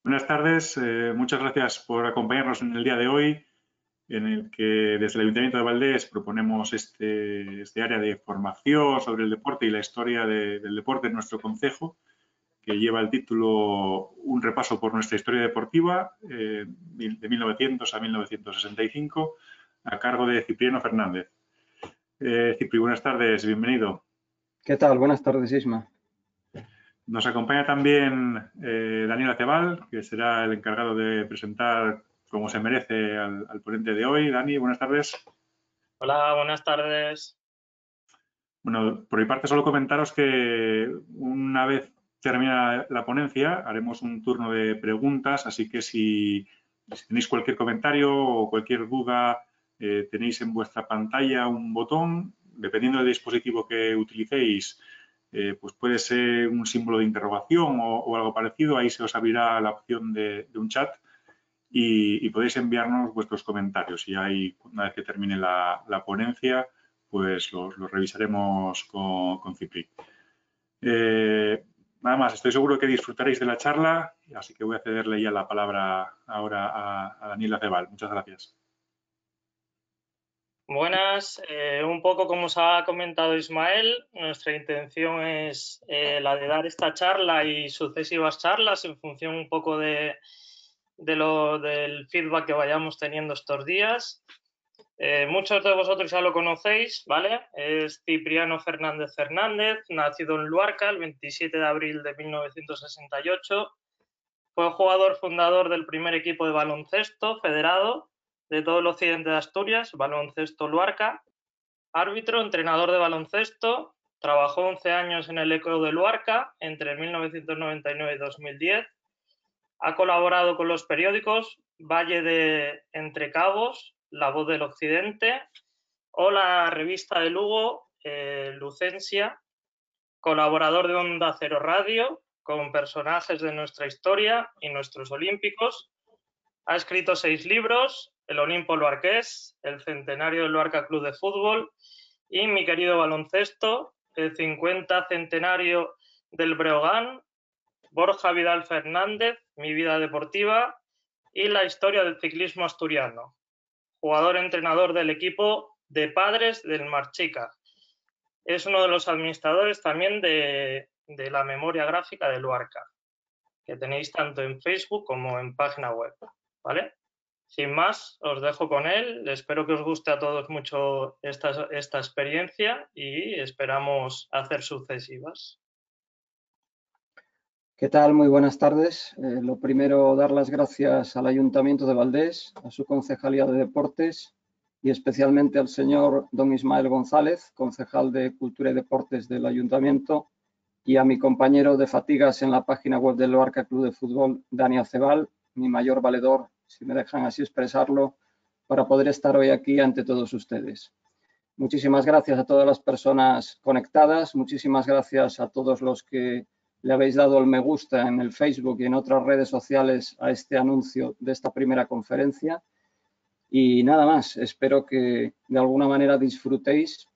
Buenas tardes, muchas gracias por acompañarnos en el día de hoy, en el que desde el Ayuntamiento de Valdés proponemos este área de formación sobre el deporte y la historia del deporte en nuestro concejo, que lleva el título Un repaso por nuestra historia deportiva, de 1900 a 1965, a cargo de Cipriano Fernández. Cipri, buenas tardes, bienvenido. ¿Qué tal? Buenas tardes, Isma. Nos acompaña también Daniel Acebal, que será el encargado de presentar como se merece al ponente de hoy. Dani, buenas tardes. Hola, buenas tardes. Bueno, por mi parte solo comentaros que una vez termina la ponencia haremos un turno de preguntas, así que si tenéis cualquier comentario o cualquier duda, tenéis en vuestra pantalla un botón, dependiendo del dispositivo que utilicéis, pues puede ser un símbolo de interrogación o algo parecido, ahí se os abrirá la opción de un chat y podéis enviarnos vuestros comentarios y ahí, una vez que termine la ponencia, pues los revisaremos con Cipri. Nada más, estoy seguro que disfrutaréis de la charla, así que voy a cederle ya la palabra ahora a Daniel Acebal. Muchas gracias. Buenas, un poco como os ha comentado Ismael, nuestra intención es la de dar esta charla y sucesivas charlas en función un poco del feedback que vayamos teniendo estos días. Muchos de vosotros ya lo conocéis, ¿vale? Es Cipriano Fernández Fernández, nacido en Luarca el 27 de abril de 1968. Fue jugador fundador del primer equipo de baloncesto federado de todo el occidente de Asturias, Baloncesto Luarca. Árbitro, entrenador de baloncesto, trabajó 11 años en el Eco de Luarca entre 1999 y 2010. Ha colaborado con los periódicos Valle de Entrecabos, La Voz del Occidente o la revista de Lugo, Lucencia. Colaborador de Onda Cero Radio, con personajes de nuestra historia y nuestros olímpicos. Ha escrito 6 libros, El Olimpo Luarqués, El Centenario del Luarca Club de Fútbol y Mi querido baloncesto, el 50 centenario del Breogán, Borja Vidal Fernández, Mi vida deportiva y la historia del ciclismo asturiano. Jugador-entrenador del equipo de padres del Marchica. Es uno de los administradores también de la memoria gráfica de Luarca, que tenéis tanto en Facebook como en página web, ¿vale? Sin más, os dejo con él. Espero que os guste a todos mucho esta experiencia y esperamos hacer sucesivas. ¿Qué tal? Muy buenas tardes. Lo primero, dar las gracias al Ayuntamiento de Valdés, a su Concejalía de Deportes y especialmente al señor don Ismael González, concejal de Cultura y Deportes del Ayuntamiento, y a mi compañero de fatigas en la página web del Luarca Club de Fútbol, Dani Acebal, mi mayor valedor, si me dejan así expresarlo, para poder estar hoy aquí ante todos ustedes. Muchísimas gracias a todas las personas conectadas, muchísimas gracias a todos los que le habéis dado el me gusta en el Facebook y en otras redes sociales a este anuncio de esta primera conferencia. Y nada más, espero que de alguna manera disfrutéis.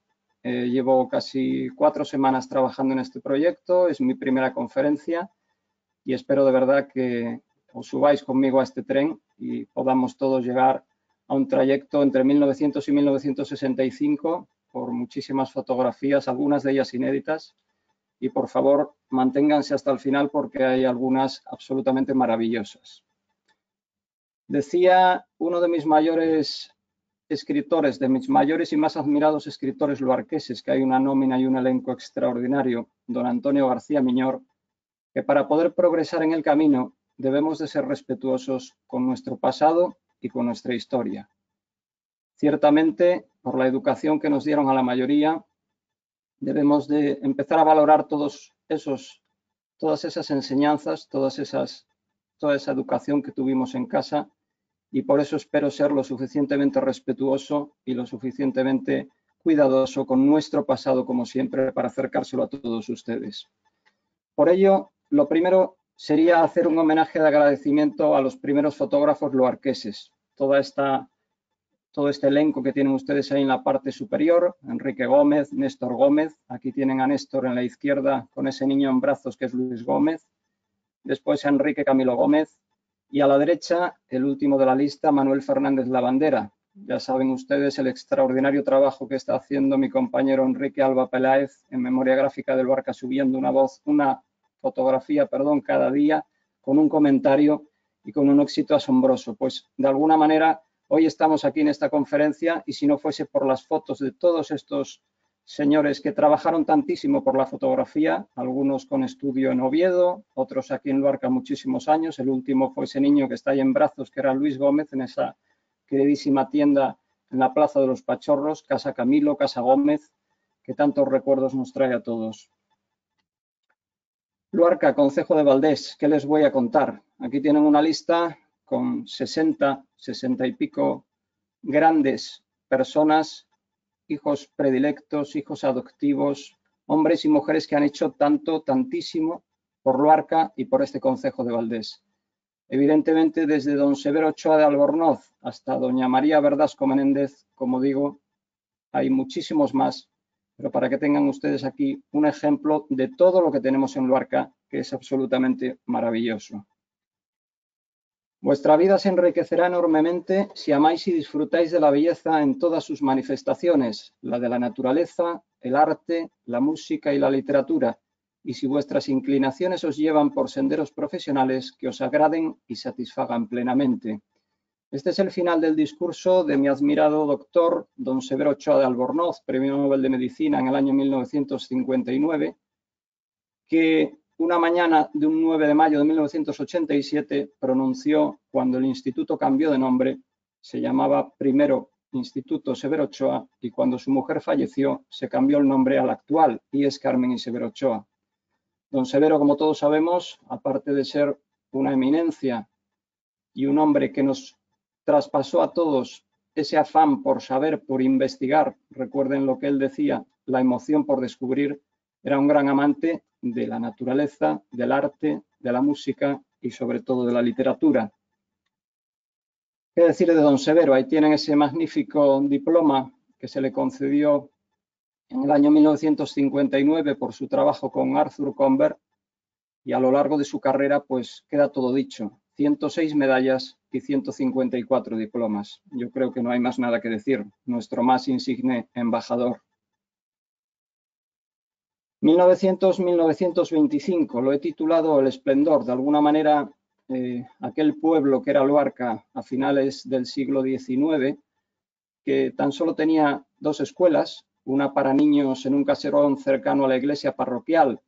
Llevo casi 4 semanas trabajando en este proyecto, es mi primera conferencia y espero de verdad que os subáis conmigo a este tren y podamos todos llegar a un trayecto entre 1900 y 1965 por muchísimas fotografías, algunas de ellas inéditas, y por favor manténganse hasta el final porque hay algunas absolutamente maravillosas. Decía uno de mis mayores escritores, de mis mayores y más admirados escritores luarqueses, que hay una nómina y un elenco extraordinario, don Antonio García Miñor, que para poder progresar en el camino debemos de ser respetuosos con nuestro pasado y con nuestra historia. Ciertamente, por la educación que nos dieron a la mayoría, debemos de empezar a valorar todas esas enseñanzas, toda esa educación que tuvimos en casa, y por eso espero ser lo suficientemente respetuoso y lo suficientemente cuidadoso con nuestro pasado, como siempre, para acercárselo a todos ustedes. Por ello, lo primero sería hacer un homenaje de agradecimiento a los primeros fotógrafos luarqueses, todo este elenco que tienen ustedes ahí en la parte superior, Enrique Gómez, Néstor Gómez, aquí tienen a Néstor en la izquierda con ese niño en brazos que es Luis Gómez, después Enrique Camilo Gómez, Y a la derecha, el último de la lista, Manuel Fernández Lavandera. Ya saben ustedes el extraordinario trabajo que está haciendo mi compañero Enrique Alba Peláez en memoria gráfica del Luarca, subiendo una fotografía, cada día con un comentario y con un éxito asombroso. Pues de alguna manera hoy estamos aquí en esta conferencia y si no fuese por las fotos de todos estos señores que trabajaron tantísimo por la fotografía, algunos con estudio en Oviedo, otros aquí en Luarca muchísimos años. El último fue ese niño que está ahí en brazos, que era Luis Gómez, en esa queridísima tienda en la Plaza de los Pachorros, Casa Camilo, Casa Gómez, que tantos recuerdos nos trae a todos. Luarca, concejo de Valdés, ¿qué les voy a contar? Aquí tienen una lista con 60 y pico grandes personas, hijos predilectos, hijos adoptivos, hombres y mujeres que han hecho tantísimo por Luarca y por este concejo de Valdés. Evidentemente, desde don Severo Ochoa de Albornoz hasta doña María Verdasco Menéndez, como digo, hay muchísimos más, pero para que tengan ustedes aquí un ejemplo de todo lo que tenemos en Luarca, que es absolutamente maravilloso. Vuestra vida se enriquecerá enormemente si amáis y disfrutáis de la belleza en todas sus manifestaciones, la de la naturaleza, el arte, la música y la literatura, y si vuestras inclinaciones os llevan por senderos profesionales que os agraden y satisfagan plenamente. Este es el final del discurso de mi admirado doctor, don Severo Ochoa de Albornoz, Premio Nobel de Medicina en el año 1959, que una mañana de un 9 de mayo de 1987 pronunció cuando el instituto cambió de nombre, se llamaba primero Instituto Severo Ochoa, y cuando su mujer falleció se cambió el nombre al actual, y es Carmen y Severo Ochoa. Don Severo, como todos sabemos, aparte de ser una eminencia y un hombre que nos traspasó a todos ese afán por saber, por investigar, recuerden lo que él decía, la emoción por descubrir, era un gran amante de la naturaleza, del arte, de la música y sobre todo de la literatura. ¿Qué decir de don Severo? Ahí tienen ese magnífico diploma que se le concedió en el año 1959 por su trabajo con Arthur Convert, y a lo largo de su carrera pues queda todo dicho, 106 medallas y 154 diplomas. Yo creo que no hay más nada que decir, nuestro más insigne embajador. 1900-1925, lo he titulado El Esplendor. De alguna manera, aquel pueblo que era Luarca a finales del siglo XIX, que tan solo tenía dos escuelas, una para niños en un caserón cercano a la iglesia parroquial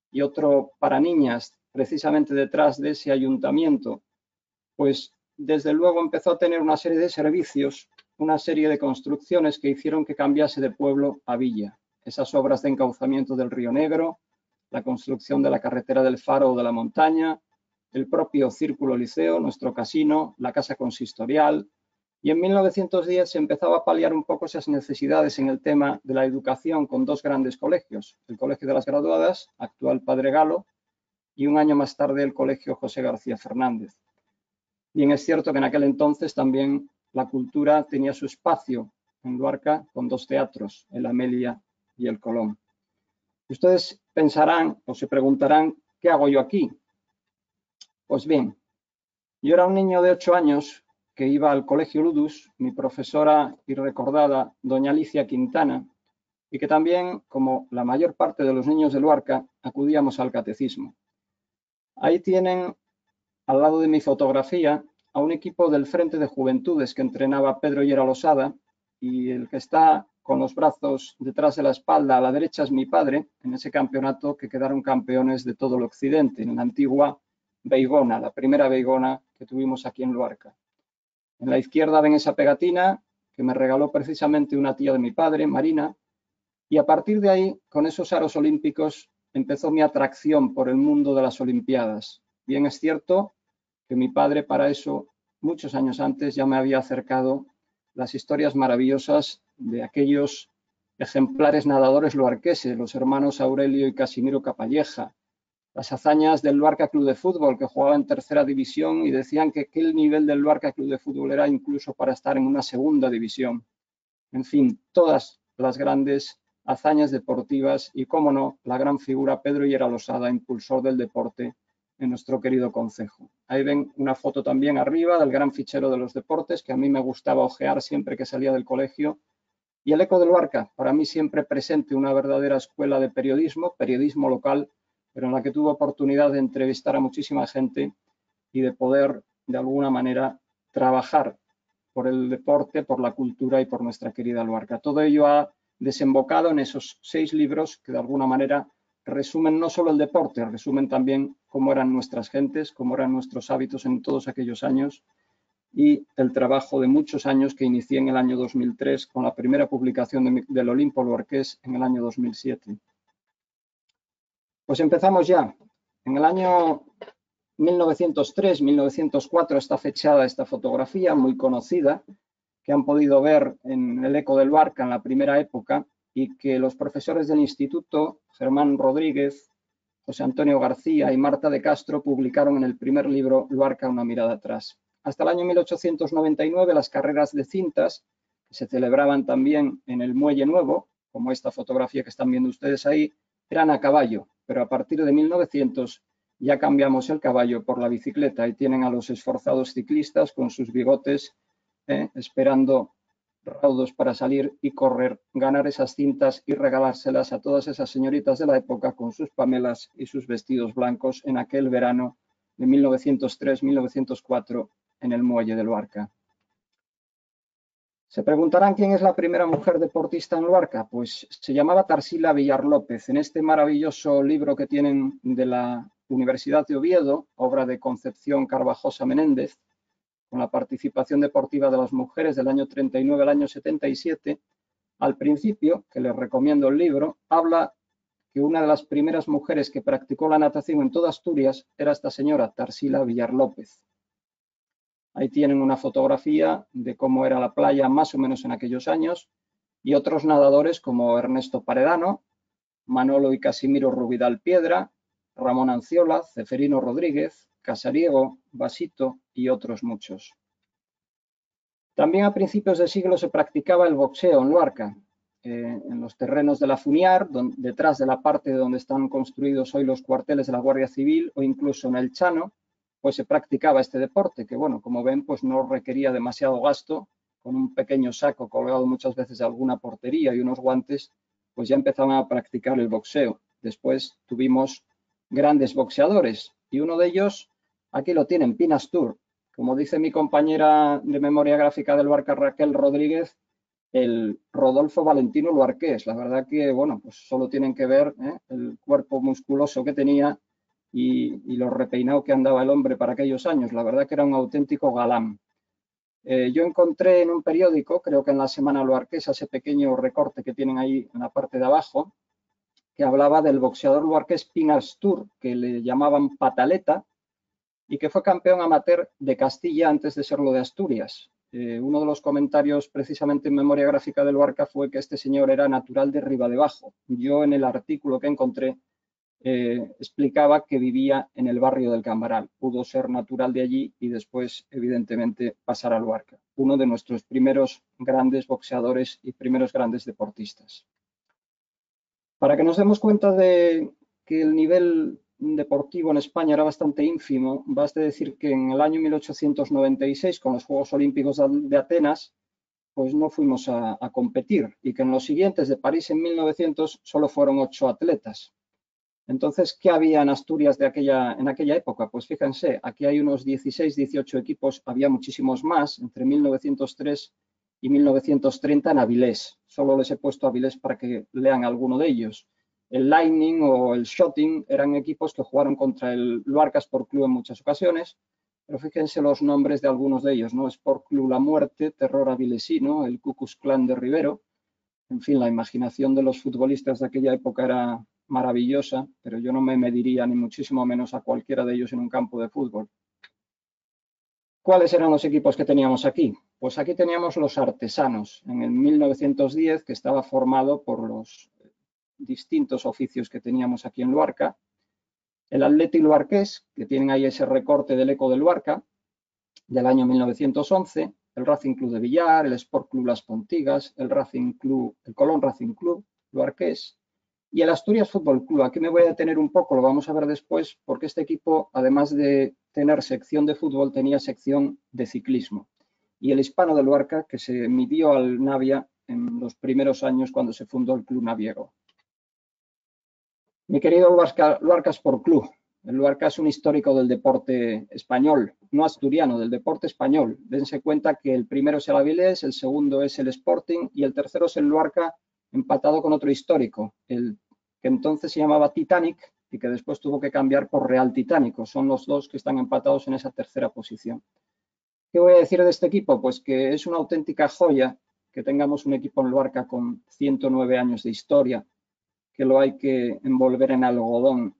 y otro para niñas precisamente detrás de ese ayuntamiento, pues desde luego empezó a tener una serie de servicios, una serie de construcciones que hicieron que cambiase de pueblo a villa. Esas obras de encauzamiento del Río Negro, la construcción de la carretera del Faro o de la Montaña, el propio Círculo Liceo, nuestro casino, la casa consistorial, y en 1910 se empezaba a paliar un poco esas necesidades en el tema de la educación con dos grandes colegios, el Colegio de las Graduadas, actual Padre Galo, y un año más tarde el Colegio José García Fernández. Bien es cierto que en aquel entonces también la cultura tenía su espacio en Luarca con dos teatros, el Amelia y el Colón. Ustedes pensarán o se preguntarán, ¿qué hago yo aquí? Pues bien, yo era un niño de 8 años que iba al Colegio Ludus, mi profesora y recordada doña Alicia Quintana, y que también, como la mayor parte de los niños de Luarca, acudíamos al catecismo. Ahí tienen, al lado de mi fotografía, a un equipo del Frente de Juventudes que entrenaba Pedro Llera Losada, y el que está con los brazos detrás de la espalda a la derecha es mi padre, en ese campeonato que quedaron campeones de todo el occidente, en la antigua Beigona, la primera Beigona que tuvimos aquí en Luarca. En la izquierda ven esa pegatina que me regaló precisamente una tía de mi padre, Marina, y a partir de ahí, con esos aros olímpicos, empezó mi atracción por el mundo de las Olimpiadas. Bien es cierto que mi padre para eso, muchos años antes, ya me había acercado las historias maravillosas de aquellos ejemplares nadadores luarqueses, los hermanos Aurelio y Casimiro Capalleja, las hazañas del Luarca Club de Fútbol, que jugaba en tercera división y decían que el nivel del Luarca Club de Fútbol era incluso para estar en una segunda división. En fin, todas las grandes hazañas deportivas y, cómo no, la gran figura Pedro Llera Losada, impulsor del deporte en nuestro querido concejo. Ahí ven una foto también arriba del gran fichero de los deportes, que a mí me gustaba ojear siempre que salía del colegio. Y el Eco de Luarca, para mí siempre presente, una verdadera escuela de periodismo local, pero en la que tuve oportunidad de entrevistar a muchísima gente y de poder, de alguna manera, trabajar por el deporte, por la cultura y por nuestra querida Luarca. Todo ello ha desembocado en esos 6 libros que de alguna manera resumen no solo el deporte, resumen también cómo eran nuestras gentes, cómo eran nuestros hábitos en todos aquellos años y el trabajo de muchos años que inicié en el año 2003 con la primera publicación del Olimpo Luarqués en el año 2007. Pues empezamos ya. En el año 1903-1904 está fechada esta fotografía muy conocida que han podido ver en el Eco del Luarca en la primera época y que los profesores del instituto, Germán Rodríguez, José Antonio García y Marta de Castro, publicaron en el primer libro Luarca, una mirada atrás. Hasta el año 1899 las carreras de cintas, que se celebraban también en el Muelle Nuevo, como esta fotografía que están viendo ustedes ahí, eran a caballo, pero a partir de 1900 ya cambiamos el caballo por la bicicleta y tienen a los esforzados ciclistas con sus bigotes esperando raudos para salir y correr, ganar esas cintas y regalárselas a todas esas señoritas de la época con sus pamelas y sus vestidos blancos en aquel verano de 1903-1904 en el Muelle de Luarca. Se preguntarán quién es la primera mujer deportista en Luarca. Pues se llamaba Tarsila Villar López. En este maravilloso libro que tienen de la Universidad de Oviedo, obra de Concepción Carvajosa Menéndez, con la participación deportiva de las mujeres del año 39 al año 77, al principio, que les recomiendo el libro, habla que una de las primeras mujeres que practicó la natación en toda Asturias era esta señora, Tarsila Villar López. Ahí tienen una fotografía de cómo era la playa más o menos en aquellos años y otros nadadores como Ernesto Paredano, Manolo y Casimiro Rubidal Piedra, Ramón Anciola, Ceferino Rodríguez, Casariego, Basito y otros muchos. También a principios de siglo se practicaba el boxeo en Luarca, en los terrenos de la Funiar, detrás de la parte donde están construidos hoy los cuarteles de la Guardia Civil o incluso en el Chano, pues se practicaba este deporte que, bueno, como ven, pues no requería demasiado gasto, con un pequeño saco colgado muchas veces de alguna portería y unos guantes, pues ya empezaban a practicar el boxeo. Después tuvimos grandes boxeadores y uno de ellos, aquí lo tienen, Pinastur. Como dice mi compañera de memoria gráfica del Luarca, Raquel Rodríguez, el Rodolfo Valentino Luarqués. La verdad que, bueno, pues solo tienen que ver el cuerpo musculoso que tenía y lo repeinado que andaba el hombre para aquellos años. La verdad que era un auténtico galán. Yo encontré en un periódico, creo que en la Semana Luarquesa, ese pequeño recorte que tienen ahí en la parte de abajo, que hablaba del boxeador luarqués Pinastur, que le llamaban Pataleta, y que fue campeón amateur de Castilla antes de serlo de Asturias. Uno de los comentarios precisamente en memoria gráfica del Luarca fue que este señor era natural de Ribadebajo. Yo en el artículo que encontré explicaba que vivía en el barrio del Cambaral. Pudo ser natural de allí y después, evidentemente, pasar al Luarca. Uno de nuestros primeros grandes boxeadores y primeros grandes deportistas. Para que nos demos cuenta de que el nivel deportivo en España era bastante ínfimo, basta decir que en el año 1896, con los Juegos Olímpicos de Atenas, pues no fuimos a competir y que en los siguientes de París en 1900 solo fueron 8 atletas. Entonces, ¿qué había en Asturias en aquella época? Pues fíjense, aquí hay unos 16, 18 equipos, había muchísimos más, entre 1903 y 1930 en Avilés. Solo les he puesto Avilés para que lean alguno de ellos. El Lightning o el Shooting eran equipos que jugaron contra el Luarca Sport Club en muchas ocasiones, pero fíjense los nombres de algunos de ellos, ¿no? Sport Club La Muerte, Terror Avilesino, el Ku Klux Klan de Rivero. En fin, la imaginación de los futbolistas de aquella época era maravillosa, pero yo no me mediría ni muchísimo menos a cualquiera de ellos en un campo de fútbol. ¿Cuáles eran los equipos que teníamos aquí? Pues aquí teníamos los artesanos, en el 1910, que estaba formado por los distintos oficios que teníamos aquí en Luarca. El Athletic Luarqués, que tienen ahí ese recorte del Eco de Luarca, del año 1911, el Racing Club de Villar, el Sport Club Las Pontigas, el Colón Racing Club Luarqués, Y el Asturias Fútbol Club, aquí me voy a detener un poco, lo vamos a ver después, porque este equipo, además de tener sección de fútbol, tenía sección de ciclismo. Y el Hispano de Luarca, que se midió al Navia en los primeros años cuando se fundó el Club Naviego. Mi querido Luarca Sport Club. El Luarca es un histórico del deporte español, no asturiano, del deporte español. Dense cuenta que el primero es el Avilés, el segundo es el Sporting y el tercero es el Luarca, empatado con otro histórico, el que entonces se llamaba Titanic y que después tuvo que cambiar por Real Titánico. Son los dos que están empatados en esa tercera posición. ¿Qué voy a decir de este equipo? Pues que es una auténtica joya que tengamos un equipo en Luarca con 109 años de historia, que lo hay que envolver en algodón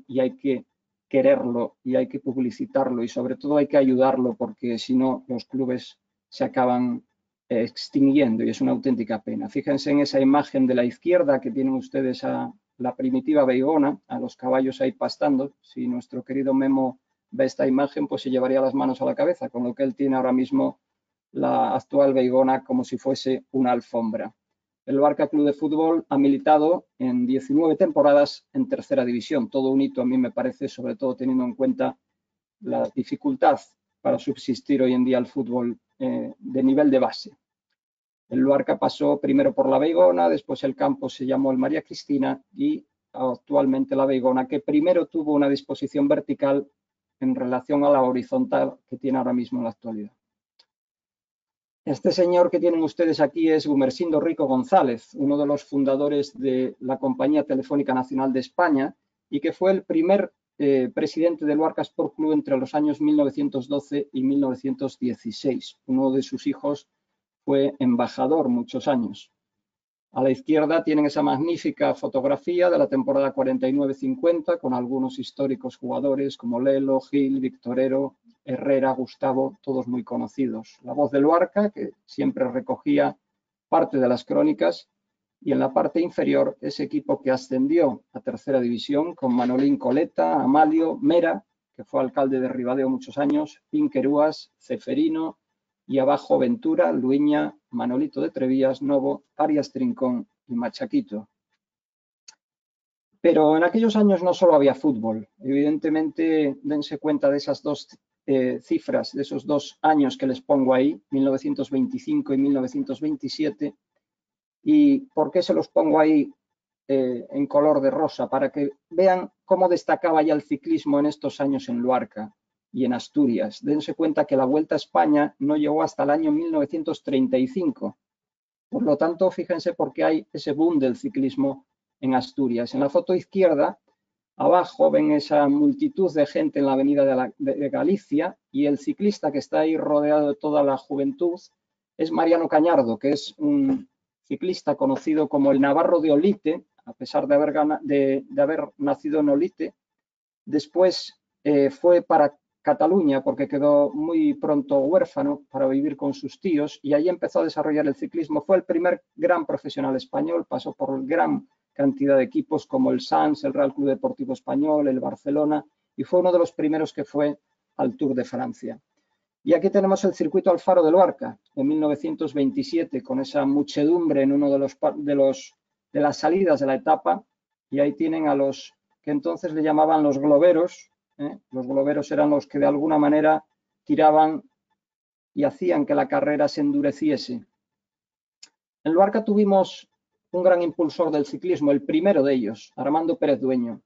y hay que quererlo y hay que publicitarlo y sobre todo hay que ayudarlo porque si no los clubes se acaban extinguiendo y es una auténtica pena. Fíjense en esa imagen de la izquierda que tienen ustedes a la primitiva Beigona, a los caballos ahí pastando. Si nuestro querido Memo ve esta imagen, pues se llevaría las manos a la cabeza, con lo que él tiene ahora mismo la actual Beigona como si fuese una alfombra. El Luarca Club de Fútbol ha militado en 19 temporadas en tercera división. Todo un hito a mí me parece, sobre todo teniendo en cuenta la dificultad para subsistir hoy en día el fútbol de nivel de base. El Luarca pasó primero por la Beigona, después el campo se llamó el María Cristina y actualmente la Beigona, que primero tuvo una disposición vertical en relación a la horizontal que tiene ahora mismo en la actualidad. Este señor que tienen ustedes aquí es Gumersindo Rico González, uno de los fundadores de la Compañía Telefónica Nacional de España y que fue el primer presidente del Luarca Sport Club entre los años 1912 y 1916. Uno de sus hijos fue embajador muchos años. A la izquierda tienen esa magnífica fotografía de la temporada 49-50 con algunos históricos jugadores como Lelo, Gil, Victorero, Herrera, Gustavo, todos muy conocidos. La Voz del Luarca, que siempre recogía parte de las crónicas, y en la parte inferior ese equipo que ascendió a tercera división con Manolín Coleta, Amalio, Mera, que fue alcalde de Ribadeo muchos años, Pinquerúas, Ceferino, y abajo Ventura, Luiña, Manolito de Trevías, Novo, Arias Trincón y Machaquito. Pero en aquellos años no solo había fútbol. Evidentemente, dense cuenta de esas dos cifras, de esos 2 años que les pongo ahí, 1925 y 1927. ¿Y por qué se los pongo ahí en color de rosa? Para que vean cómo destacaba ya el ciclismo en estos años en Luarca y en Asturias. Dense cuenta que la Vuelta a España no llegó hasta el año 1935. Por lo tanto, fíjense por qué hay ese boom del ciclismo en Asturias. En la foto izquierda, abajo, ven esa multitud de gente en la avenida de Galicia y el ciclista que está ahí rodeado de toda la juventud es Mariano Cañardo, que es un ciclista conocido como el Navarro de Olite, a pesar de haber nacido en Olite. Después fue para Cataluña porque quedó muy pronto huérfano para vivir con sus tíos y ahí empezó a desarrollar el ciclismo. Fue el primer gran profesional español, pasó por gran cantidad de equipos como el Sants, el Real Club Deportivo Español, el Barcelona y fue uno de los primeros que fue al Tour de Francia. Y aquí tenemos el circuito Alfaro de Luarca en 1927 con esa muchedumbre en uno de las salidas de la etapa y ahí tienen a los que entonces le llamaban los globeros. Los globeros eran los que de alguna manera tiraban y hacían que la carrera se endureciese. En Luarca tuvimos un gran impulsor del ciclismo, el primero de ellos, Armando Pérez Dueño.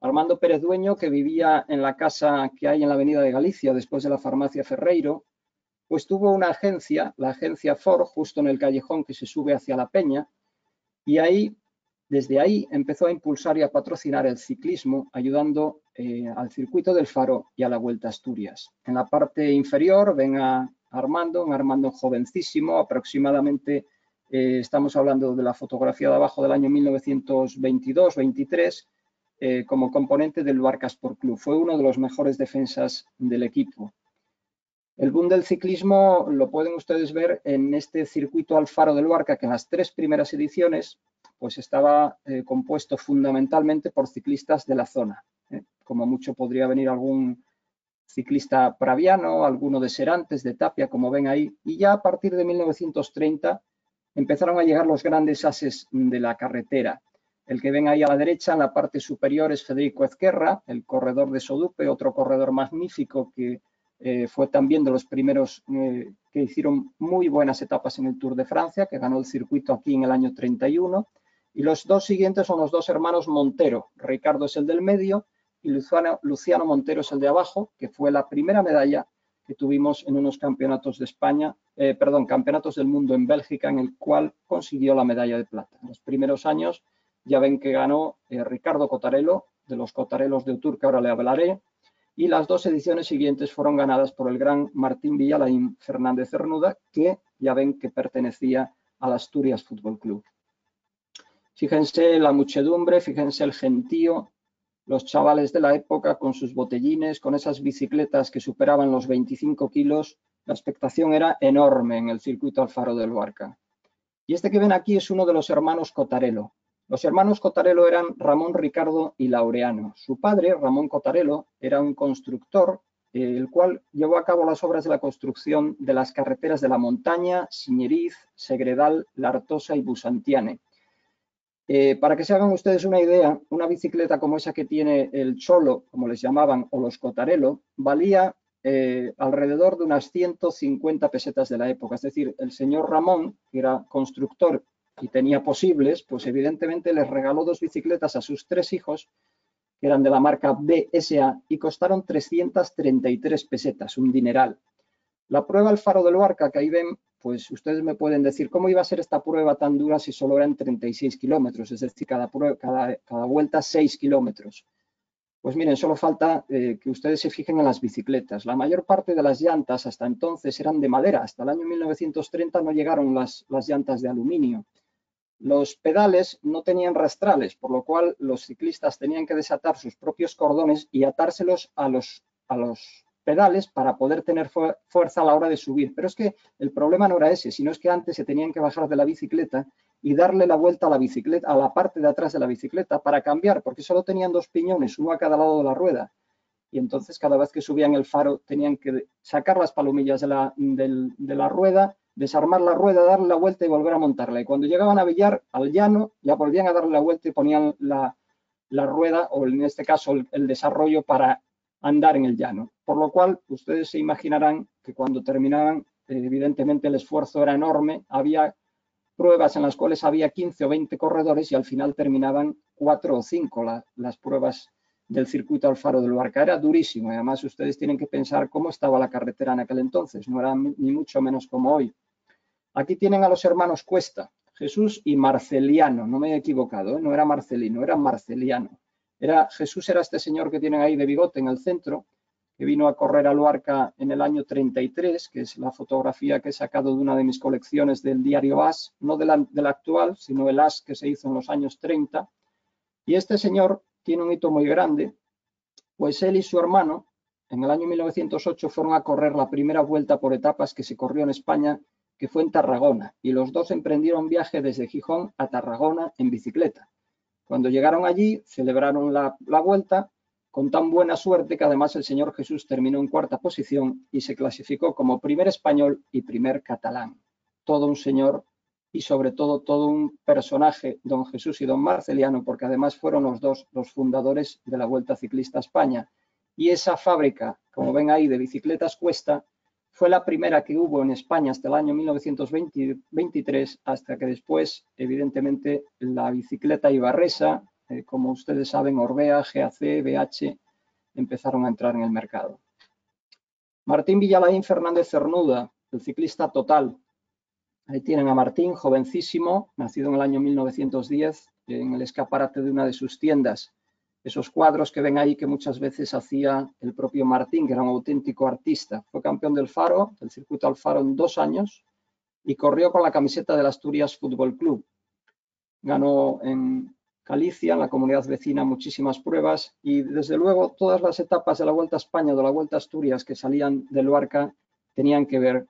Armando Pérez Dueño, que vivía en la casa que hay en la Avenida de Galicia, después de la farmacia Ferreiro, pues tuvo una agencia, la agencia Ford, justo en el callejón que se sube hacia la Peña, y desde ahí empezó a impulsar y a patrocinar el ciclismo, ayudando al circuito del Faro y a la Vuelta a Asturias. En la parte inferior ven a Armando, un Armando jovencísimo, aproximadamente estamos hablando de la fotografía de abajo del año 1922-23, como componente del Luarca Sport Club. Fue uno de los mejores defensas del equipo. El boom del ciclismo lo pueden ustedes ver en este circuito Alfaro de Luarca, que en las 3 primeras ediciones pues estaba compuesto fundamentalmente por ciclistas de la zona. Como mucho podría venir algún ciclista praviano, alguno de Serantes, de Tapia, como ven ahí. Y ya a partir de 1930 empezaron a llegar los grandes ases de la carretera. El que ven ahí a la derecha, en la parte superior, es Federico Ezquerra, el corredor de Sodupe, otro corredor magnífico que fue también de los primeros que hicieron muy buenas etapas en el Tour de Francia, que ganó el circuito aquí en el año 31. Y los dos siguientes son los dos hermanos Montero. Ricardo es el del medio y Luciano Montero es el de abajo, que fue la primera medalla que tuvimos en unos campeonatos de España, campeonatos del mundo en Bélgica, en el cual consiguió la medalla de plata. En los primeros años ya ven que ganó Ricardo Cotarello, de los Cotarelos de Utur, que ahora le hablaré, y las dos ediciones siguientes fueron ganadas por el gran Martín Villalain Fernández Cernuda, que ya ven que pertenecía al Asturias Fútbol Club. Fíjense la muchedumbre, fíjense el gentío, los chavales de la época con sus botellines, con esas bicicletas que superaban los 25 kilos, la expectación era enorme en el circuito Alfaro del Luarca. Y este que ven aquí es uno de los hermanos Cotarello. Los hermanos Cotarello eran Ramón, Ricardo y Laureano. Su padre, Ramón Cotarello, era un constructor, el cual llevó a cabo las obras de la construcción de las carreteras de La Montaña, Siñeriz, Segredal, La Artosa y Busantiane. Para que se hagan ustedes una idea, una bicicleta como esa que tiene el Cholo, como les llamaban, o los Cotarello, valía alrededor de unas 150 pesetas de la época. Es decir, el señor Ramón, que era constructor y tenía posibles, pues evidentemente les regaló dos bicicletas a sus tres hijos, que eran de la marca BSA, y costaron 333 pesetas, un dineral. La prueba Alfaro del Luarca, que ahí ven, pues ustedes me pueden decir, ¿cómo iba a ser esta prueba tan dura si solo eran 36 kilómetros? Es decir, cada vuelta 6 kilómetros. Pues miren, solo falta que ustedes se fijen en las bicicletas. La mayor parte de las llantas hasta entonces eran de madera. Hasta el año 1930 no llegaron las llantas de aluminio. Los pedales no tenían rastrales, por lo cual los ciclistas tenían que desatar sus propios cordones y atárselos a los pedales para poder tener fuerza a la hora de subir. Pero es que el problema no era ese, sino es que antes se tenían que bajar de la bicicleta y darle la vuelta a la bicicleta, a la parte de atrás de la bicicleta para cambiar, porque solo tenían dos piñones, uno a cada lado de la rueda. Y entonces cada vez que subían el faro tenían que sacar las palomillas de la rueda, desarmar la rueda, darle la vuelta y volver a montarla. Y cuando llegaban a Villar, al llano, ya volvían a darle la vuelta y ponían la rueda, o en este caso el desarrollo, para andar en el llano. Por lo cual, ustedes se imaginarán que cuando terminaban, evidentemente el esfuerzo era enorme. Había pruebas en las cuales había 15 o 20 corredores y al final terminaban 4 o 5 las pruebas del circuito Alfaro del Luarca. Era durísimo y además ustedes tienen que pensar cómo estaba la carretera en aquel entonces. No era ni mucho menos como hoy. Aquí tienen a los hermanos Cuesta, Jesús y Marceliano. No me he equivocado, no era Marcelino, era Marceliano. Jesús era este señor que tienen ahí de bigote en el centro, que vino a correr a Luarca en el año 33, que es la fotografía que he sacado de una de mis colecciones del diario AS, no de la actual, sino el AS que se hizo en los años 30. Y este señor tiene un hito muy grande, pues él y su hermano, en el año 1908, fueron a correr la primera vuelta por etapas que se corrió en España, que fue en Tarragona, y los dos emprendieron viaje desde Gijón a Tarragona en bicicleta. Cuando llegaron allí, celebraron la vuelta con tan buena suerte que además el señor Jesús terminó en cuarta posición y se clasificó como primer español y primer catalán. Todo un señor y sobre todo un personaje, don Jesús y don Marceliano, porque además fueron los dos los fundadores de la Vuelta Ciclista a España. Y esa fábrica, como ven ahí, de bicicletas Cuesta, fue la primera que hubo en España hasta el año 1923, hasta que después, evidentemente, la bicicleta Ibarresa, como ustedes saben, Orbea, GAC, BH, empezaron a entrar en el mercado. Martín Villalain Fernández Cernuda, el ciclista total. Ahí tienen a Martín, jovencísimo, nacido en el año 1910, en el escaparate de una de sus tiendas. Esos cuadros que ven ahí que muchas veces hacía el propio Martín, que era un auténtico artista. Fue campeón del Faro, del circuito Alfaro, en 2 años y corrió con la camiseta del Asturias Fútbol Club. Ganó en Galicia, en la comunidad vecina, muchísimas pruebas y desde luego todas las etapas de la Vuelta a España o de la Vuelta a Asturias que salían de Luarca tenían que ver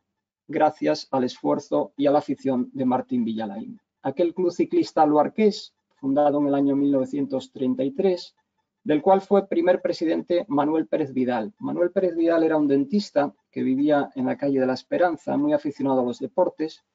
gracias al esfuerzo y a la afición de Martín Villalain. Aquel club ciclista luarqués, fundado en el año 1933, del cual fue primer presidente Manuel Pérez Vidal. Manuel Pérez Vidal era un dentista que vivía en la calle de la Esperanza, muy aficionado a los deportes,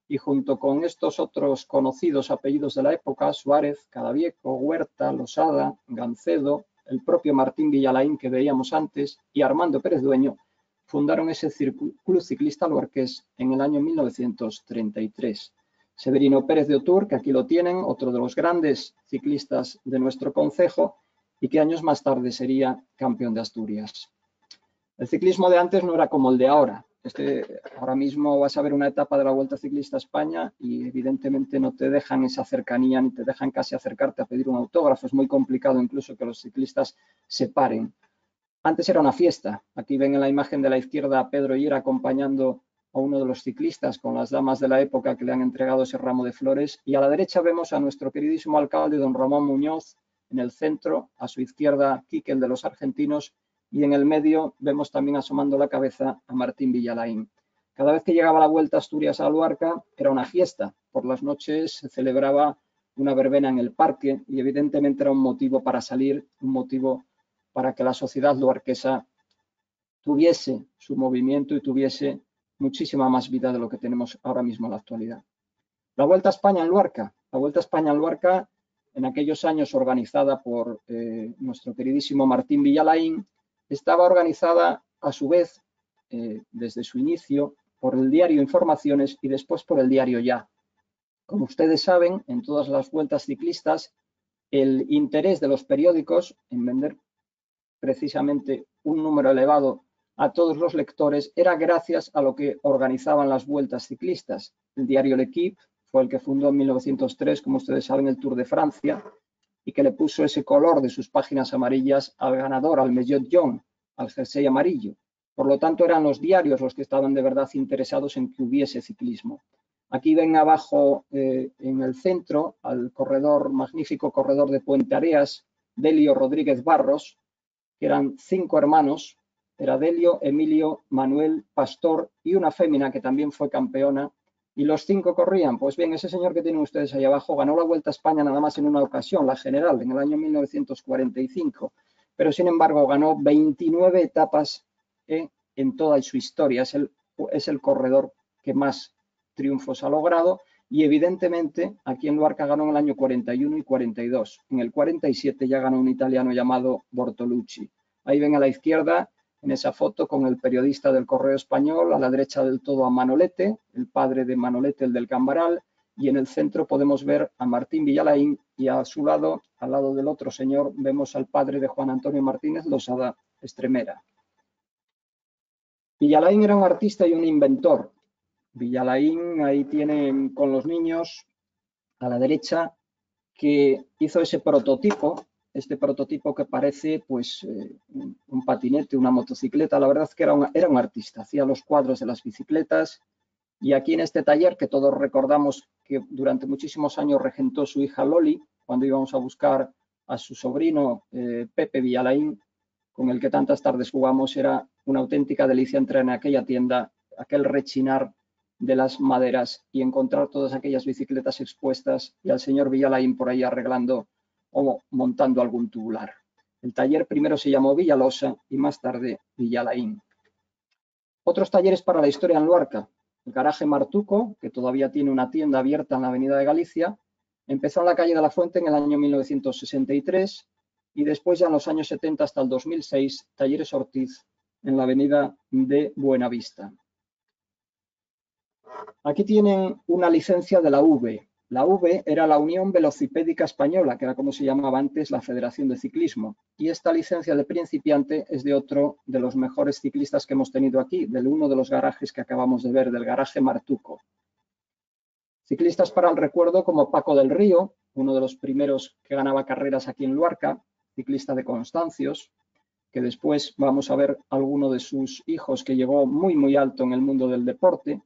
y junto con estos otros conocidos apellidos de la época, Suárez, Cadavieco, Huerta, Losada, Gancedo, el propio Martín Villalain que veíamos antes y Armando Pérez Dueño, fundaron ese Club Ciclista Luarqués en el año 1933. Severino Pérez de Otur, que aquí lo tienen, otro de los grandes ciclistas de nuestro concejo y que años más tarde sería campeón de Asturias. El ciclismo de antes no era como el de ahora. Ahora mismo vas a ver una etapa de la Vuelta Ciclista a España y evidentemente no te dejan esa cercanía ni te dejan casi acercarte a pedir un autógrafo. Es muy complicado incluso que los ciclistas se paren. Antes era una fiesta. Aquí ven en la imagen de la izquierda a Pedro Ir acompañando a uno de los ciclistas con las damas de la época que le han entregado ese ramo de flores. Y a la derecha vemos a nuestro queridísimo alcalde, don Ramón Muñoz, en el centro, a su izquierda Quique, el de los argentinos, y en el medio vemos también asomando la cabeza a Martín Villalain. Cada vez que llegaba la Vuelta a Asturias a Luarca era una fiesta. Por las noches se celebraba una verbena en el parque y evidentemente era un motivo para salir, un motivo para que la sociedad luarquesa tuviese su movimiento y tuviese muchísima más vida de lo que tenemos ahora mismo en la actualidad. La Vuelta a España en Luarca. La Vuelta a España en Luarca, en aquellos años organizada por nuestro queridísimo Martín Villalain, estaba organizada a su vez, desde su inicio, por el diario Informaciones y después por el diario Ya. Como ustedes saben, en todas las vueltas ciclistas, el interés de los periódicos en vender precisamente un número elevado a todos los lectores era gracias a lo que organizaban las vueltas ciclistas. El diario L'Equipe fue el que fundó en 1903, como ustedes saben, el Tour de Francia, y que le puso ese color de sus páginas amarillas al ganador, al maillot jaune, al jersey amarillo. Por lo tanto, eran los diarios los que estaban de verdad interesados en que hubiese ciclismo. Aquí ven abajo, en el centro, al magnífico corredor de Puente Areas, Delio Rodríguez Barros, que eran 5 hermanos, era Delio, Emilio, Manuel, Pastor y una fémina que también fue campeona. Y los 5 corrían. Pues bien, ese señor que tienen ustedes ahí abajo ganó la Vuelta a España nada más en una ocasión, la general, en el año 1945. Pero, sin embargo, ganó 29 etapas en toda su historia. Es el corredor que más triunfos ha logrado. Y, evidentemente, aquí en Luarca ganó en el año 41 y 42. En el 47 ya ganó un italiano llamado Bortolucci. Ahí ven a la izquierda, en esa foto, con el periodista del Correo Español, a la derecha del todo a Manolete, el padre de Manolete, el del Cambaral, y en el centro podemos ver a Martín Villalain y a su lado, al lado del otro señor, vemos al padre de Juan Antonio Martínez, Losada Estremera. Villalain era un artista y un inventor. Villalain, ahí tienen con los niños, a la derecha, que hizo ese prototipo, este prototipo que parece pues un patinete, una motocicleta. La verdad es que era un artista, hacía los cuadros de las bicicletas. Y aquí en este taller, que todos recordamos que durante muchísimos años regentó su hija Loli, cuando íbamos a buscar a su sobrino Pepe Villalain, con el que tantas tardes jugamos, era una auténtica delicia entrar en aquella tienda, aquel rechinar de las maderas y encontrar todas aquellas bicicletas expuestas y al señor Villalain por ahí arreglando o montando algún tubular. El taller primero se llamó Villalosa y más tarde Villalain. Otros talleres para la historia en Luarca. El garaje Martuco, que todavía tiene una tienda abierta en la Avenida de Galicia, empezó en la calle de la Fuente en el año 1963 y después ya en los años 70 hasta el 2006, Talleres Ortiz en la Avenida de Buenavista. Aquí tienen una licencia de la V. La V era la Unión Velocipédica Española, que era como se llamaba antes la Federación de Ciclismo. Y esta licencia de principiante es de otro de los mejores ciclistas que hemos tenido aquí, de uno de los garajes que acabamos de ver, del garaje Martuco. Ciclistas para el recuerdo como Paco del Río, uno de los primeros que ganaba carreras aquí en Luarca, ciclista de Constancios, que después vamos a ver alguno de sus hijos que llegó muy alto en el mundo del deporte.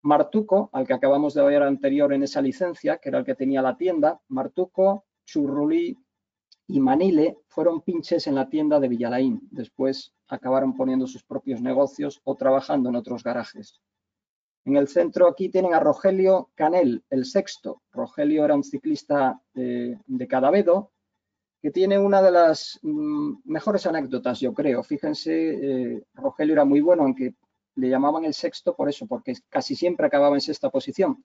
Martuco, al que acabamos de ver anterior en esa licencia, que era el que tenía la tienda. Martuco, Churrulí y Manile fueron pinches en la tienda de Villalain. Después acabaron poniendo sus propios negocios o trabajando en otros garajes. En el centro aquí tienen a Rogelio Canel, el sexto. Rogelio era un ciclista de Cadavedo, que tiene una de las mejores anécdotas, yo creo. Fíjense, Rogelio era muy bueno, aunque le llamaban el sexto por eso, porque casi siempre acababa en sexta posición,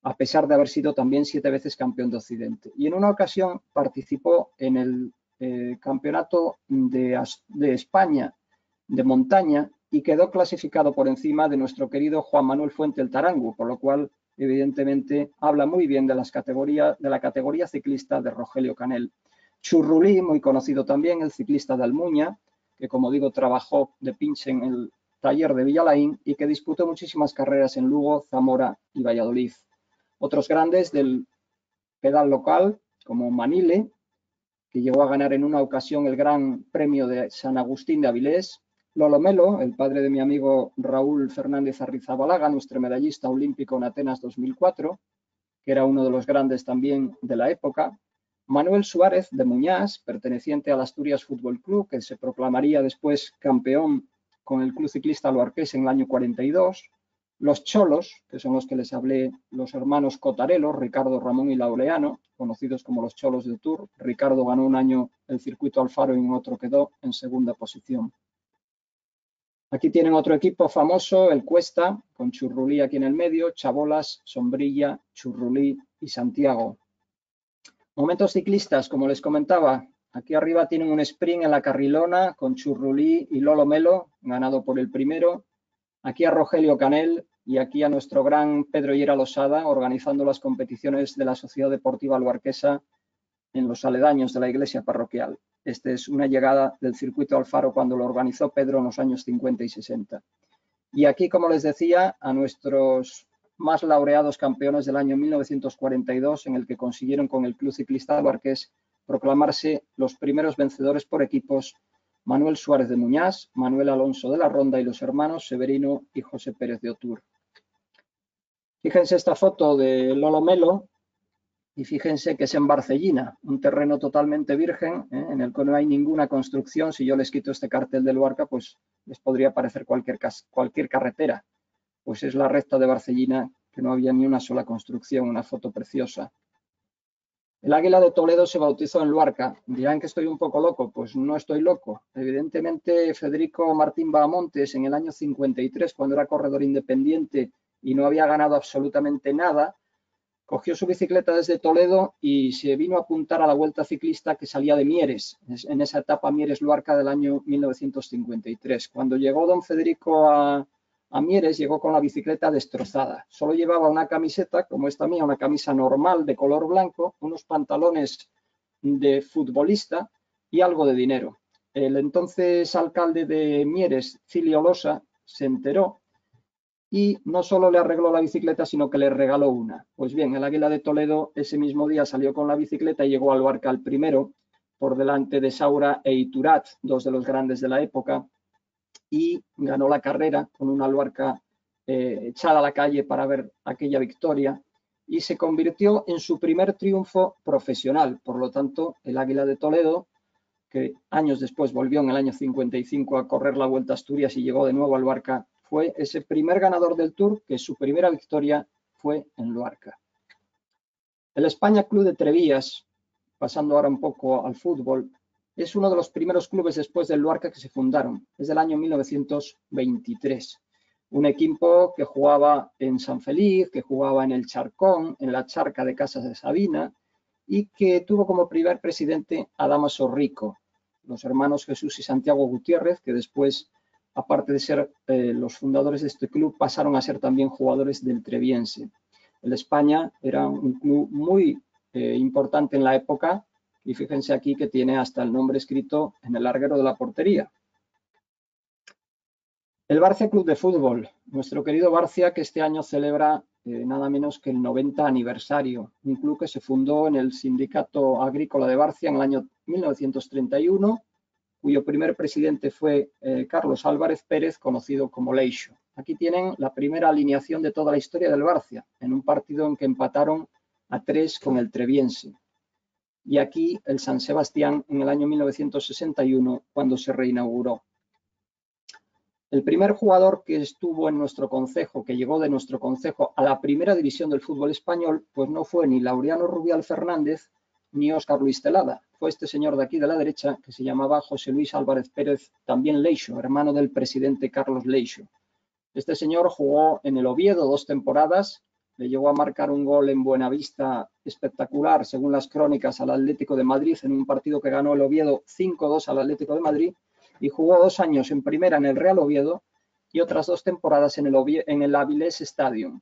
a pesar de haber sido también 7 veces campeón de Occidente. Y en una ocasión participó en el campeonato de España de montaña y quedó clasificado por encima de nuestro querido Juan Manuel Fuente el Tarango, por lo cual evidentemente habla muy bien de la categoría ciclista de Rogelio Canel. Churrulí, muy conocido también, el ciclista de Almuña, que como digo trabajó de pinche en el taller de Villalaín y que disputó muchísimas carreras en Lugo, Zamora y Valladolid. Otros grandes del pedal local, como Manile, que llegó a ganar en una ocasión el Gran Premio de San Agustín de Avilés. Lolo Melo, el padre de mi amigo Raúl Fernández Arrizabalaga, nuestro medallista olímpico en Atenas 2004, que era uno de los grandes también de la época. Manuel Suárez de Muñás, perteneciente al Asturias Fútbol Club, que se proclamaría después campeón con el Club Ciclista Luarqués en el año 42. Los Cholos, que son los que les hablé, los hermanos Cotarelo, Ricardo, Ramón y Laureano, conocidos como los Cholos de Tour. Ricardo ganó un año el circuito Alfaro y en otro quedó en segunda posición. Aquí tienen otro equipo famoso, el Cuesta, con Churrulí aquí en el medio, Chabolas, Sombrilla, Churrulí y Santiago. Momentos ciclistas, como les comentaba, aquí arriba tienen un sprint en la Carrilona con Churrulí y Lolo Melo, ganado por el primero. Aquí a Rogelio Canel y aquí a nuestro gran Pedro Llera Losada, organizando las competiciones de la Sociedad Deportiva Luarquesa en los aledaños de la iglesia parroquial. Esta es una llegada del circuito Alfaro cuando lo organizó Pedro en los años 50 y 60. Y aquí, como les decía, a nuestros más laureados campeones del año 1942, en el que consiguieron con el Club Ciclista Luarqués proclamarse los primeros vencedores por equipos: Manuel Suárez de Muñás, Manuel Alonso de la Ronda y los hermanos Severino y José Pérez de Otur. Fíjense esta foto de Lolo Melo y fíjense que es en Barcellina, un terreno totalmente virgen, en el que no hay ninguna construcción. Si yo les quito este cartel de Luarca, pues les podría parecer cualquier carretera. Pues es la recta de Barcellina, que no había ni una sola construcción, una foto preciosa. El Águila de Toledo se bautizó en Luarca. Dirán que estoy un poco loco. Pues no estoy loco. Evidentemente, Federico Martín Bahamontes, en el año 53, cuando era corredor independiente y no había ganado absolutamente nada, cogió su bicicleta desde Toledo y se vino a apuntar a la Vuelta Ciclista que salía de Mieres, en esa etapa Mieres-Luarca del año 1953. Cuando llegó don Federico a Mieres, llegó con la bicicleta destrozada. Solo llevaba una camiseta, como esta mía, una camisa normal de color blanco, unos pantalones de futbolista y algo de dinero. El entonces alcalde de Mieres, Cilio Losa, se enteró y no solo le arregló la bicicleta, sino que le regaló una. Pues bien, el Águila de Toledo ese mismo día salió con la bicicleta y llegó al Luarca al primero, por delante de Saura e Iturat, dos de los grandes de la época, y ganó la carrera con una Luarca echada a la calle para ver aquella victoria, y se convirtió en su primer triunfo profesional. Por lo tanto, el Águila de Toledo, que años después volvió en el año 55 a correr la Vuelta a Asturias y llegó de nuevo al Luarca, fue ese primer ganador del Tour, que su primera victoria fue en Luarca. El España Club de Trevías, pasando ahora un poco al fútbol, es uno de los primeros clubes después del Luarca que se fundaron. Es del año 1923. Un equipo que jugaba en San Feliz, que jugaba en el Charcón, en la Charca de Casas de Sabina, y que tuvo como primer presidente a Dámaso Rico, los hermanos Jesús y Santiago Gutiérrez, que después, aparte de ser los fundadores de este club, pasaron a ser también jugadores del Treviense. El España era un club muy importante en la época, y fíjense aquí que tiene hasta el nombre escrito en el larguero de la portería. El Barcia Club de Fútbol, nuestro querido Barcia, que este año celebra nada menos que el 90 aniversario, un club que se fundó en el Sindicato Agrícola de Barcia en el año 1931, cuyo primer presidente fue Carlos Álvarez Pérez, conocido como Leixo. Aquí tienen la primera alineación de toda la historia del Barcia, en un partido en que empataron a 3 con el Treviense. Y aquí el San Sebastián en el año 1961, cuando se reinauguró. El primer jugador que estuvo en nuestro concejo, que llegó de nuestro concejo a la primera división del fútbol español, pues no fue ni Laureano Rubial Fernández ni Óscar Luis Celada. Fue este señor de aquí de la derecha, que se llamaba José Luis Álvarez Pérez, también Leixo, hermano del presidente Carlos Leixo. Este señor jugó en el Oviedo 2 temporadas, le llegó a marcar un gol en Buenavista espectacular, según las crónicas, al Atlético de Madrid en un partido que ganó el Oviedo 5-2 al Atlético de Madrid, y jugó 2 años en primera en el Real Oviedo y otras 2 temporadas en el Avilés Stadium.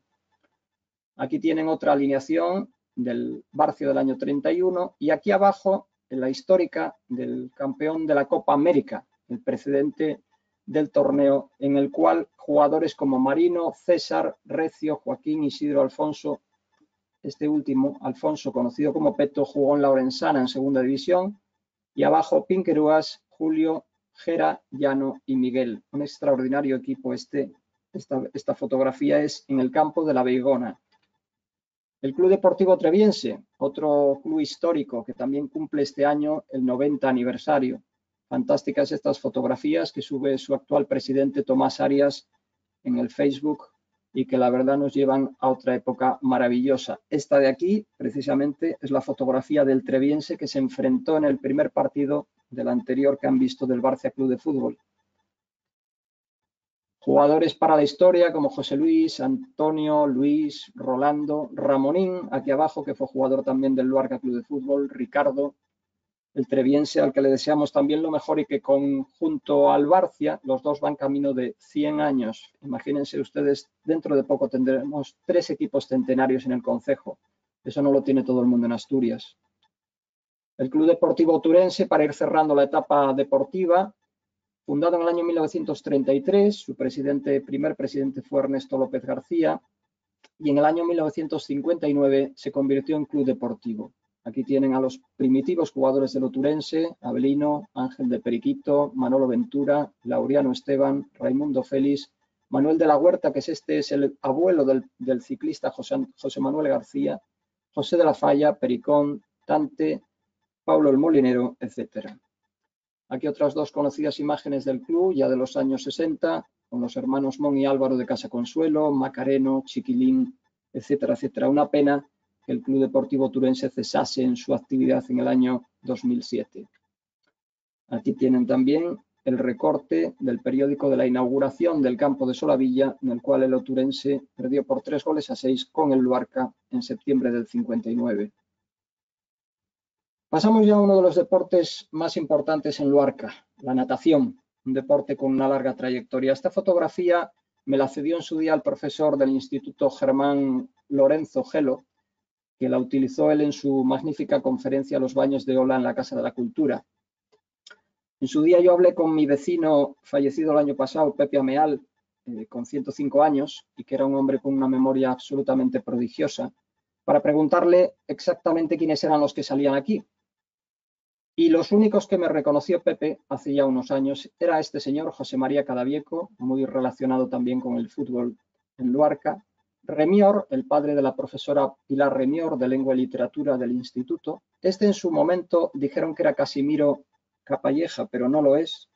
Aquí tienen otra alineación del Barcio del año 31 y aquí abajo en la histórica del campeón de la Copa América, el precedente del torneo, en el cual jugadores como Marino, César, Recio, Joaquín, Isidro, Alfonso, este último, Alfonso, conocido como Peto, jugó en la Orensana en segunda división, y abajo Pinqueruas, Julio, Gera, Llano y Miguel. Un extraordinario equipo esta fotografía es en el campo de la Beigona. El Club Deportivo Treviense, otro club histórico que también cumple este año el 90 aniversario. Fantásticas estas fotografías que sube su actual presidente Tomás Arias en el Facebook y que la verdad nos llevan a otra época maravillosa. Esta de aquí, precisamente, es la fotografía del Treviense que se enfrentó en el primer partido del anterior que han visto del Barça Club de Fútbol. Jugadores para la historia como José Luis, Antonio, Luis, Rolando, Ramonín, aquí abajo, que fue jugador también del Luarca Club de Fútbol, Ricardo, el treviense al que le deseamos también lo mejor y que junto al Barcia, los dos van camino de 100 años. Imagínense ustedes, dentro de poco tendremos 3 equipos centenarios en el concejo. Eso no lo tiene todo el mundo en Asturias. El Club Deportivo Turense, para ir cerrando la etapa deportiva, fundado en el año 1933, su primer presidente fue Ernesto López García, y en el año 1959 se convirtió en club deportivo. Aquí tienen a los primitivos jugadores del Oturense: Abelino, Ángel de Periquito, Manolo Ventura, Laureano Esteban, Raimundo Félix, Manuel de la Huerta, que es el abuelo del ciclista José Manuel García, José de la Falla, Pericón, Tante, Pablo el Molinero, etcétera. Aquí otras 2 conocidas imágenes del club, ya de los años 60, con los hermanos Mon y Álvaro de Casa Consuelo, Macareno, Chiquilín, etcétera, etcétera. Una pena que el Club Deportivo Turense cesase en su actividad en el año 2007. Aquí tienen también el recorte del periódico de la inauguración del campo de Solavilla, en el cual el Oturense perdió por 3-6 con el Luarca en septiembre del 59. Pasamos ya a uno de los deportes más importantes en Luarca, la natación, un deporte con una larga trayectoria. Esta fotografía me la cedió en su día el profesor del Instituto Germán Lorenzo Gelo, que la utilizó él en su magnífica conferencia Los baños de Ola en la Casa de la Cultura. En su día yo hablé con mi vecino fallecido el año pasado, Pepe Ameal, con 105 años, y que era un hombre con una memoria absolutamente prodigiosa, para preguntarle exactamente quiénes eran los que salían aquí. Y los únicos que me reconoció Pepe hace ya unos años era este señor, José María Cadavieco, muy relacionado también con el fútbol en Luarca, Remior, el padre de la profesora Pilar Remior de Lengua y Literatura del Instituto. Este en su momento dijeron que era Casimiro Capalleja, pero no lo es.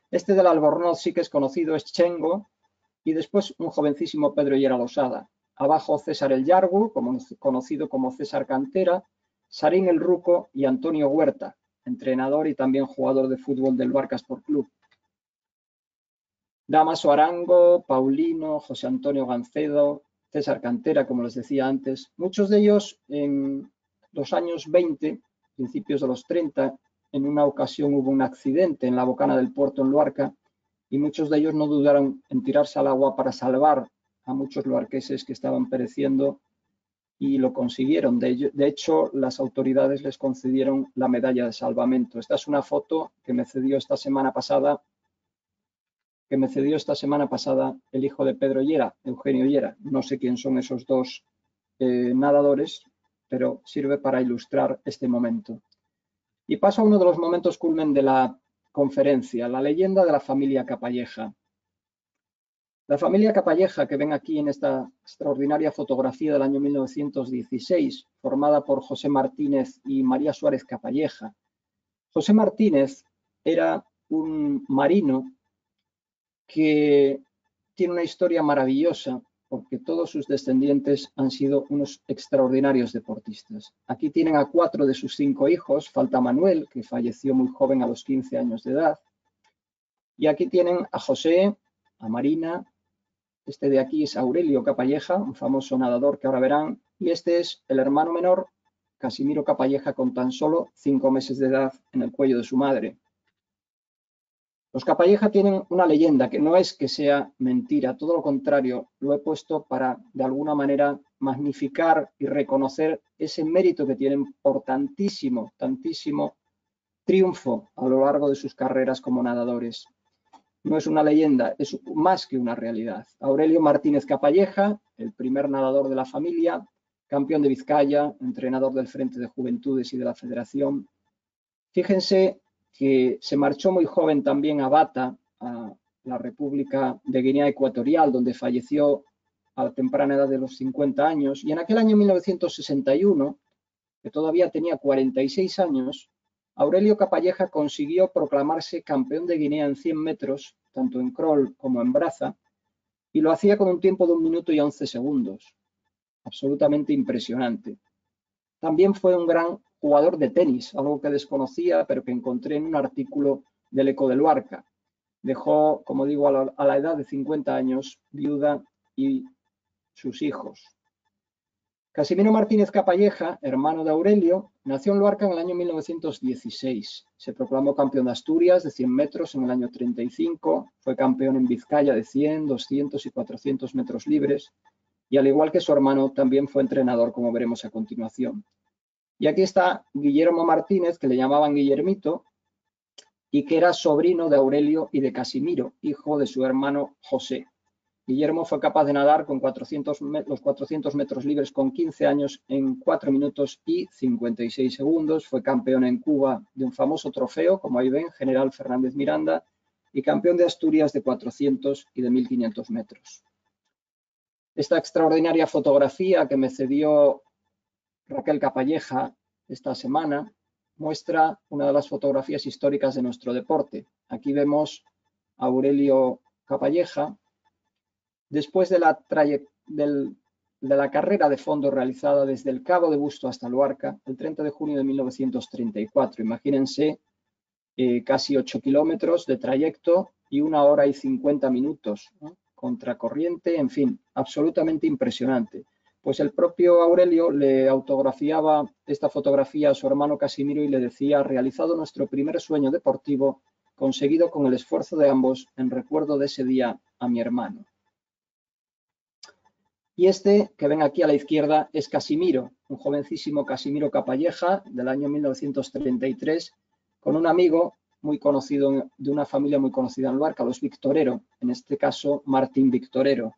Este del Albornoz sí que es conocido, es Chengo, y después un jovencísimo Pedro Llera Losada. Abajo César el Yargu, conocido como César Cantera, Sarín el Ruco y Antonio Huerta, entrenador y también jugador de fútbol del Luarca Sport Club. Damaso Arango, Paulino, José Antonio Gancedo, César Cantera, como les decía antes, muchos de ellos en los años 20, principios de los 30, en una ocasión hubo un accidente en la bocana del puerto en Luarca y muchos de ellos no dudaron en tirarse al agua para salvar a muchos luarqueses que estaban pereciendo y lo consiguieron. De hecho, las autoridades les concedieron la medalla de salvamento. Esta es una foto que me cedió esta semana pasada el hijo de Pedro Llera, Eugenio Llera. No sé quién son esos 2 nadadores, pero sirve para ilustrar este momento. Y paso a uno de los momentos culmen de la conferencia, la leyenda de la familia Capalleja. La familia Capalleja, que ven aquí en esta extraordinaria fotografía del año 1916, formada por José Martínez y María Suárez Capalleja. José Martínez era un marino que tiene una historia maravillosa porque todos sus descendientes han sido unos extraordinarios deportistas. Aquí tienen a 4 de sus 5 hijos, falta Manuel, que falleció muy joven a los 15 años de edad, y aquí tienen a José, a Marina, Este de aquí es Aurelio Capalleja, un famoso nadador que ahora verán, y este es el hermano menor, Casimiro Capalleja, con tan solo 5 meses de edad en el cuello de su madre. Los Capalleja tienen una leyenda que no es que sea mentira, todo lo contrario, lo he puesto para, de alguna manera, magnificar y reconocer ese mérito que tienen por tantísimo triunfo a lo largo de sus carreras como nadadores. No es una leyenda, es más que una realidad. Aurelio Martínez Capalleja, el primer nadador de la familia, campeón de Vizcaya, entrenador del Frente de Juventudes y de la Federación. Fíjense que se marchó muy joven también a Bata, a la República de Guinea Ecuatorial, donde falleció a la temprana edad de los 50 años. Y en aquel año 1961, que todavía tenía 46 años, Aurelio Capalleja consiguió proclamarse campeón de Guinea en 100 metros, tanto en crawl como en braza, y lo hacía con un tiempo de 1 minuto y 11 segundos. Absolutamente impresionante. También fue un gran jugador de tenis, algo que desconocía, pero que encontré en un artículo del Eco de Luarca. Dejó, como digo, a la edad de 50 años, viuda y sus hijos. Casimiro Martínez Capalleja, hermano de Aurelio, nació en Luarca en el año 1916. Se proclamó campeón de Asturias de 100 metros en el año 35, fue campeón en Vizcaya de 100, 200 y 400 metros libres, y al igual que su hermano, también fue entrenador, como veremos a continuación. Y aquí está Guillermo Martínez, que le llamaban Guillermito, y que era sobrino de Aurelio y de Casimiro, hijo de su hermano José. Guillermo fue capaz de nadar con los 400 metros libres con 15 años en 4 minutos y 56 segundos. Fue campeón en Cuba de un famoso trofeo, como ahí ven, General Fernández Miranda, y campeón de Asturias de 400 y de 1500 metros. Esta extraordinaria fotografía que me cedió Raquel Capalleja esta semana muestra una de las fotografías históricas de nuestro deporte. Aquí vemos a Aurelio Capalleja después de la carrera de fondo realizada desde el Cabo de Busto hasta Luarca, el 30 de junio de 1934. Imagínense casi 8 kilómetros de trayecto y 1 hora y 50 minutos, ¿no? Contracorriente, en fin, absolutamente impresionante. Pues el propio Aurelio le autografiaba esta fotografía a su hermano Casimiro y le decía: realizado nuestro primer sueño deportivo, conseguido con el esfuerzo de ambos, en recuerdo de ese día a mi hermano. Y este que ven aquí a la izquierda es Casimiro, un jovencísimo Casimiro Capalleja del año 1933, con un amigo muy conocido, de una familia muy conocida en Luarca, los Victorero, en este caso Martín Victorero.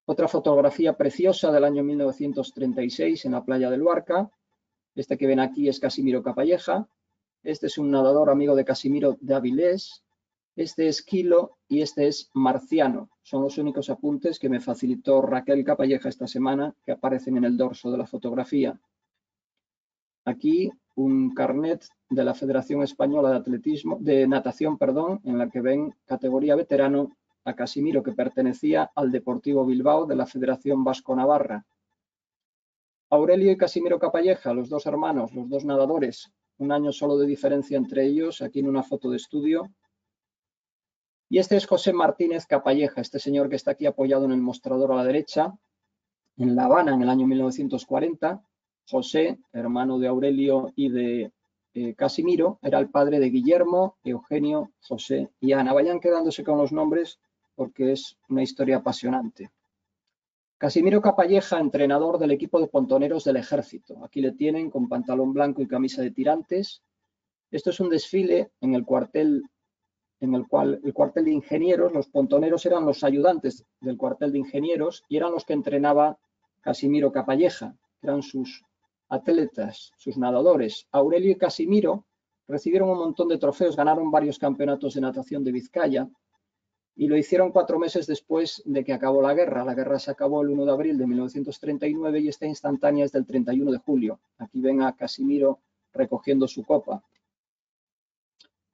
Otra fotografía preciosa del año 1936 en la playa de Luarca. Este que ven aquí es Casimiro Capalleja. Este es un nadador amigo de Casimiro de Avilés. Este es Quilo y este es Marciano. Son los únicos apuntes que me facilitó Raquel Capalleja esta semana, que aparecen en el dorso de la fotografía. Aquí un carnet de la Federación Española de Natación, en la que ven categoría veterano a Casimiro, que pertenecía al Deportivo Bilbao de la Federación Vasco-Navarra. Aurelio y Casimiro Capalleja, los dos hermanos, los dos nadadores, 1 año solo de diferencia entre ellos, aquí en una foto de estudio. Y este es José Martínez Capalleja, este señor que está aquí apoyado en el mostrador a la derecha, en La Habana en el año 1940. José, hermano de Aurelio y de Casimiro, era el padre de Guillermo, Eugenio, José y Ana. Vayan quedándose con los nombres porque es una historia apasionante. Casimiro Capalleja, entrenador del equipo de pontoneros del Ejército. Aquí le tienen con pantalón blanco y camisa de tirantes. Esto es un desfile en el cuartel, en el cual el cuartel de ingenieros, los pontoneros eran los ayudantes del cuartel de ingenieros y eran los que entrenaba Casimiro Capalleja, eran sus atletas, sus nadadores. Aurelio y Casimiro recibieron un montón de trofeos, ganaron varios campeonatos de natación de Vizcaya y lo hicieron 4 meses después de que acabó la guerra. La guerra se acabó el 1 de abril de 1939 y esta instantánea es del 31 de julio. Aquí ven a Casimiro recogiendo su copa.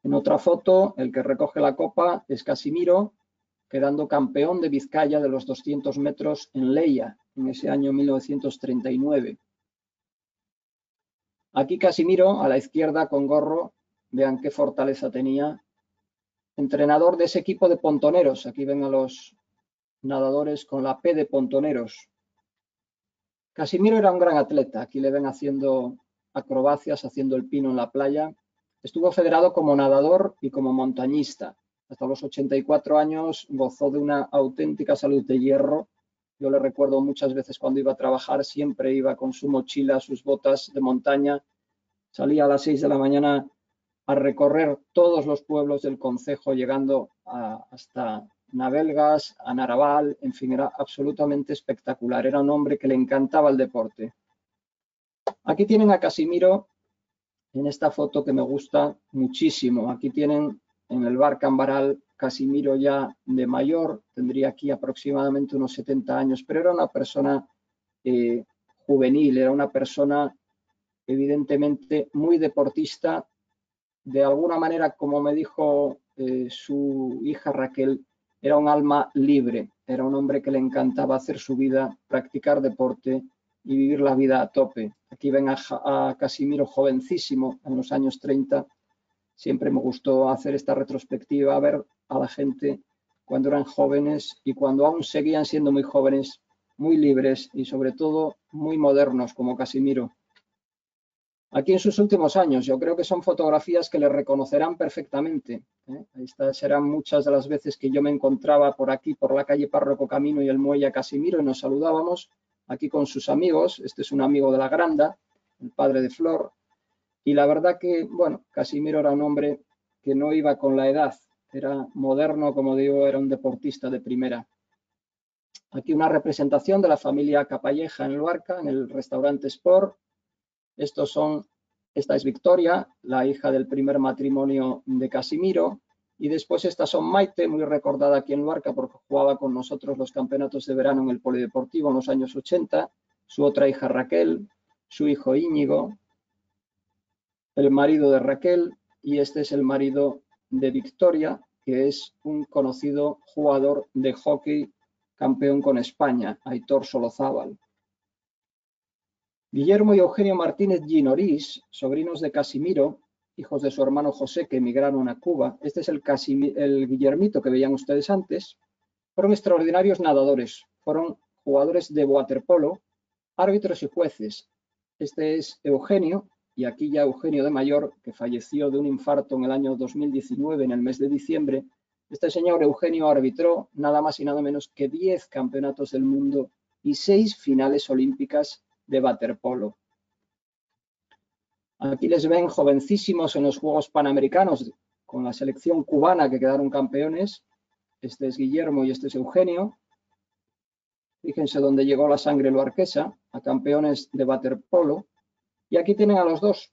En otra foto, el que recoge la copa es Casimiro, quedando campeón de Vizcaya de los 200 metros en Leia, en ese año 1939. Aquí Casimiro, a la izquierda con gorro, vean qué fortaleza tenía. Entrenador de ese equipo de pontoneros, aquí ven a los nadadores con la P de pontoneros. Casimiro era un gran atleta. Aquí le ven haciendo acrobacias, haciendo el pino en la playa. Estuvo federado como nadador y como montañista. Hasta los 84 años gozó de una auténtica salud de hierro. Yo le recuerdo muchas veces cuando iba a trabajar, siempre iba con su mochila, sus botas de montaña. Salía a las 6 de la mañana a recorrer todos los pueblos del concejo, llegando hasta Navelgas, a Naraval. En fin, era absolutamente espectacular. Era un hombre que le encantaba el deporte. Aquí tienen a Casimiro en esta foto que me gusta muchísimo. Aquí tienen en el bar Cambaral Casimiro ya de mayor, tendría aquí aproximadamente unos 70 años, pero era una persona juvenil, era una persona evidentemente muy deportista. De alguna manera, como me dijo su hija Raquel, era un alma libre, era un hombre que le encantaba hacer su vida, practicar deporte y vivir la vida a tope. Aquí ven a Casimiro jovencísimo, en los años 30. Siempre me gustó hacer esta retrospectiva, ver a la gente cuando eran jóvenes y cuando aún seguían siendo muy jóvenes, muy libres y sobre todo muy modernos como Casimiro. Aquí en sus últimos años, yo creo que son fotografías que le reconocerán perfectamente. Estas serán muchas de las veces que yo me encontraba por aquí, por la calle Párroco Camino y el muelle a Casimiro, y nos saludábamos aquí con sus amigos. Este es un amigo de la Granda, el padre de Flor. Y la verdad que, bueno, Casimiro era un hombre que no iba con la edad. Era moderno, como digo, era un deportista de primera. Aquí una representación de la familia Capalleja en Luarca, en el restaurante Sport. Esta es Victoria, la hija del primer matrimonio de Casimiro, y después estas son Maite, muy recordada aquí en Luarca porque jugaba con nosotros los campeonatos de verano en el polideportivo en los años 80, su otra hija Raquel, su hijo Íñigo, el marido de Raquel, y este es el marido de Victoria, que es un conocido jugador de hockey campeón con España, Aitor Solozábal. Guillermo y Eugenio Martínez Ginorís, sobrinos de Casimiro, hijos de su hermano José, que emigraron a Cuba. Este es el Guillermito que veían ustedes antes. Fueron extraordinarios nadadores, fueron jugadores de waterpolo, árbitros y jueces. Este es Eugenio, y aquí ya Eugenio de mayor, que falleció de un infarto en el año 2019, en el mes de diciembre. Este señor Eugenio arbitró nada más y nada menos que 10 campeonatos del mundo y 6 finales olímpicas de waterpolo. Aquí les ven jovencísimos en los Juegos Panamericanos con la selección cubana que quedaron campeones. Este es Guillermo y este es Eugenio. Fíjense dónde llegó la sangre luarquesa, a campeones de waterpolo. Y aquí tienen a los dos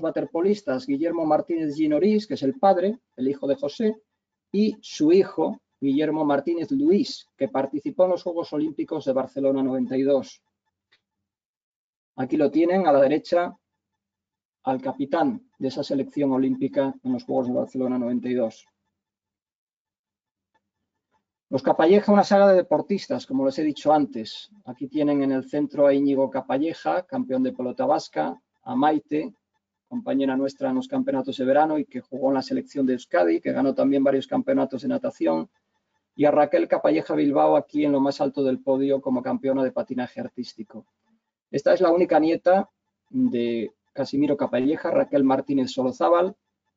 waterpolistas, Guillermo Martínez Ginorís, que es el padre, el hijo de José, y su hijo, Guillermo Martínez Luis, que participó en los Juegos Olímpicos de Barcelona 92. Aquí lo tienen a la derecha al capitán de esa selección olímpica en los Juegos de Barcelona 92. Los Capalleja, una saga de deportistas, como les he dicho antes. Aquí tienen en el centro a Íñigo Capalleja, campeón de pelota vasca, a Maite, compañera nuestra en los campeonatos de verano y que jugó en la selección de Euskadi, que ganó también varios campeonatos de natación, y a Raquel Capalleja Bilbao aquí en lo más alto del podio como campeona de patinaje artístico. Esta es la única nieta de Casimiro Capalleja, Raquel Martínez Solozábal,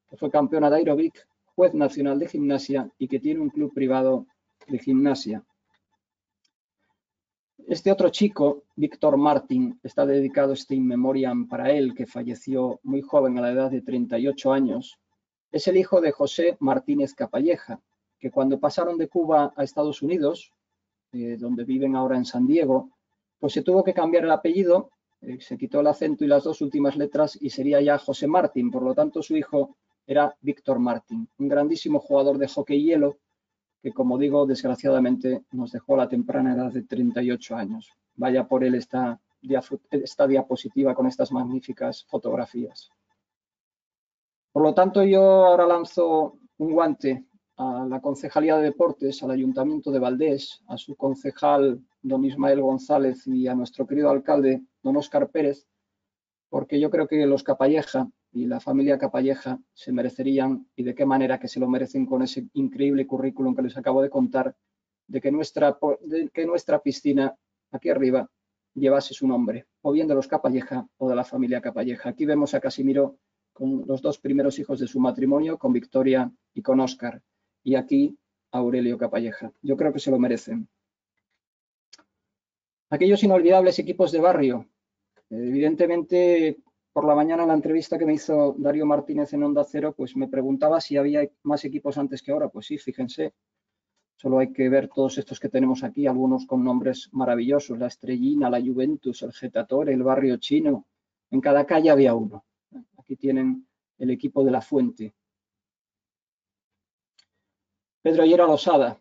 que fue campeona de aeróbic, juez nacional de gimnasia y que tiene un club privado de gimnasia. Este otro chico, Víctor Martín, está dedicado este in memoriam para él, que falleció muy joven a la edad de 38 años. Es el hijo de José Martínez Capalleja, que cuando pasaron de Cuba a Estados Unidos, donde viven ahora en San Diego, pues se tuvo que cambiar el apellido, se quitó el acento y las dos últimas letras y sería ya José Martín. Por lo tanto, su hijo era Víctor Martín, un grandísimo jugador de hockey hielo que, como digo, desgraciadamente nos dejó a la temprana edad de 38 años. Vaya por él esta diapositiva con estas magníficas fotografías. Por lo tanto, yo ahora lanzo un guante a la Concejalía de Deportes, al Ayuntamiento de Valdés, a su concejal don Ismael González y a nuestro querido alcalde don Óscar Pérez, porque yo creo que los Capalleja y la familia Capalleja se merecerían, y de qué manera que se lo merecen con ese increíble currículum que les acabo de contar, de que nuestra piscina aquí arriba llevase su nombre, o bien de los Capalleja o de la familia Capalleja. Aquí vemos a Casimiro con los dos primeros hijos de su matrimonio, con Victoria y con Óscar, y aquí a Aurelio Capalleja. Yo creo que se lo merecen. Aquellos inolvidables equipos de barrio. Evidentemente, por la mañana en la entrevista que me hizo Darío Martínez en Onda Cero, pues me preguntaba si había más equipos antes que ahora. Pues sí, fíjense. Solo hay que ver todos estos que tenemos aquí, algunos con nombres maravillosos, la Estrellina, la Juventus, el Getatore, el Barrio Chino. En cada calle había uno. Aquí tienen el equipo de La Fuente. Pedro Llera Losada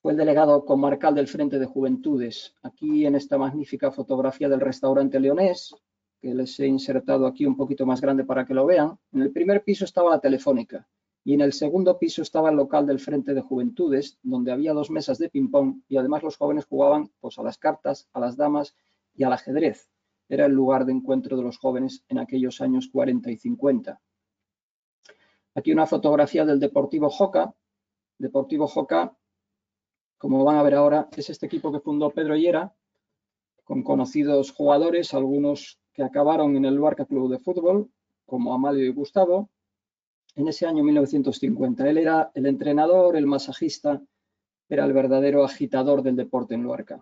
fue el delegado comarcal del Frente de Juventudes. Aquí en esta magnífica fotografía del restaurante leonés, que les he insertado aquí un poquito más grande para que lo vean, en el primer piso estaba la Telefónica y en el segundo piso estaba el local del Frente de Juventudes, donde había 2 mesas de ping-pong y además los jóvenes jugaban pues, a las cartas, a las damas y al ajedrez. Era el lugar de encuentro de los jóvenes en aquellos años 40 y 50. Aquí una fotografía del Deportivo Joca. Deportivo Joca, como van a ver ahora, es este equipo que fundó Pedro Llera, con conocidos jugadores, algunos que acabaron en el Luarca Club de Fútbol, como Amalio y Gustavo, en ese año 1950. Él era el entrenador, el masajista, era el verdadero agitador del deporte en Luarca.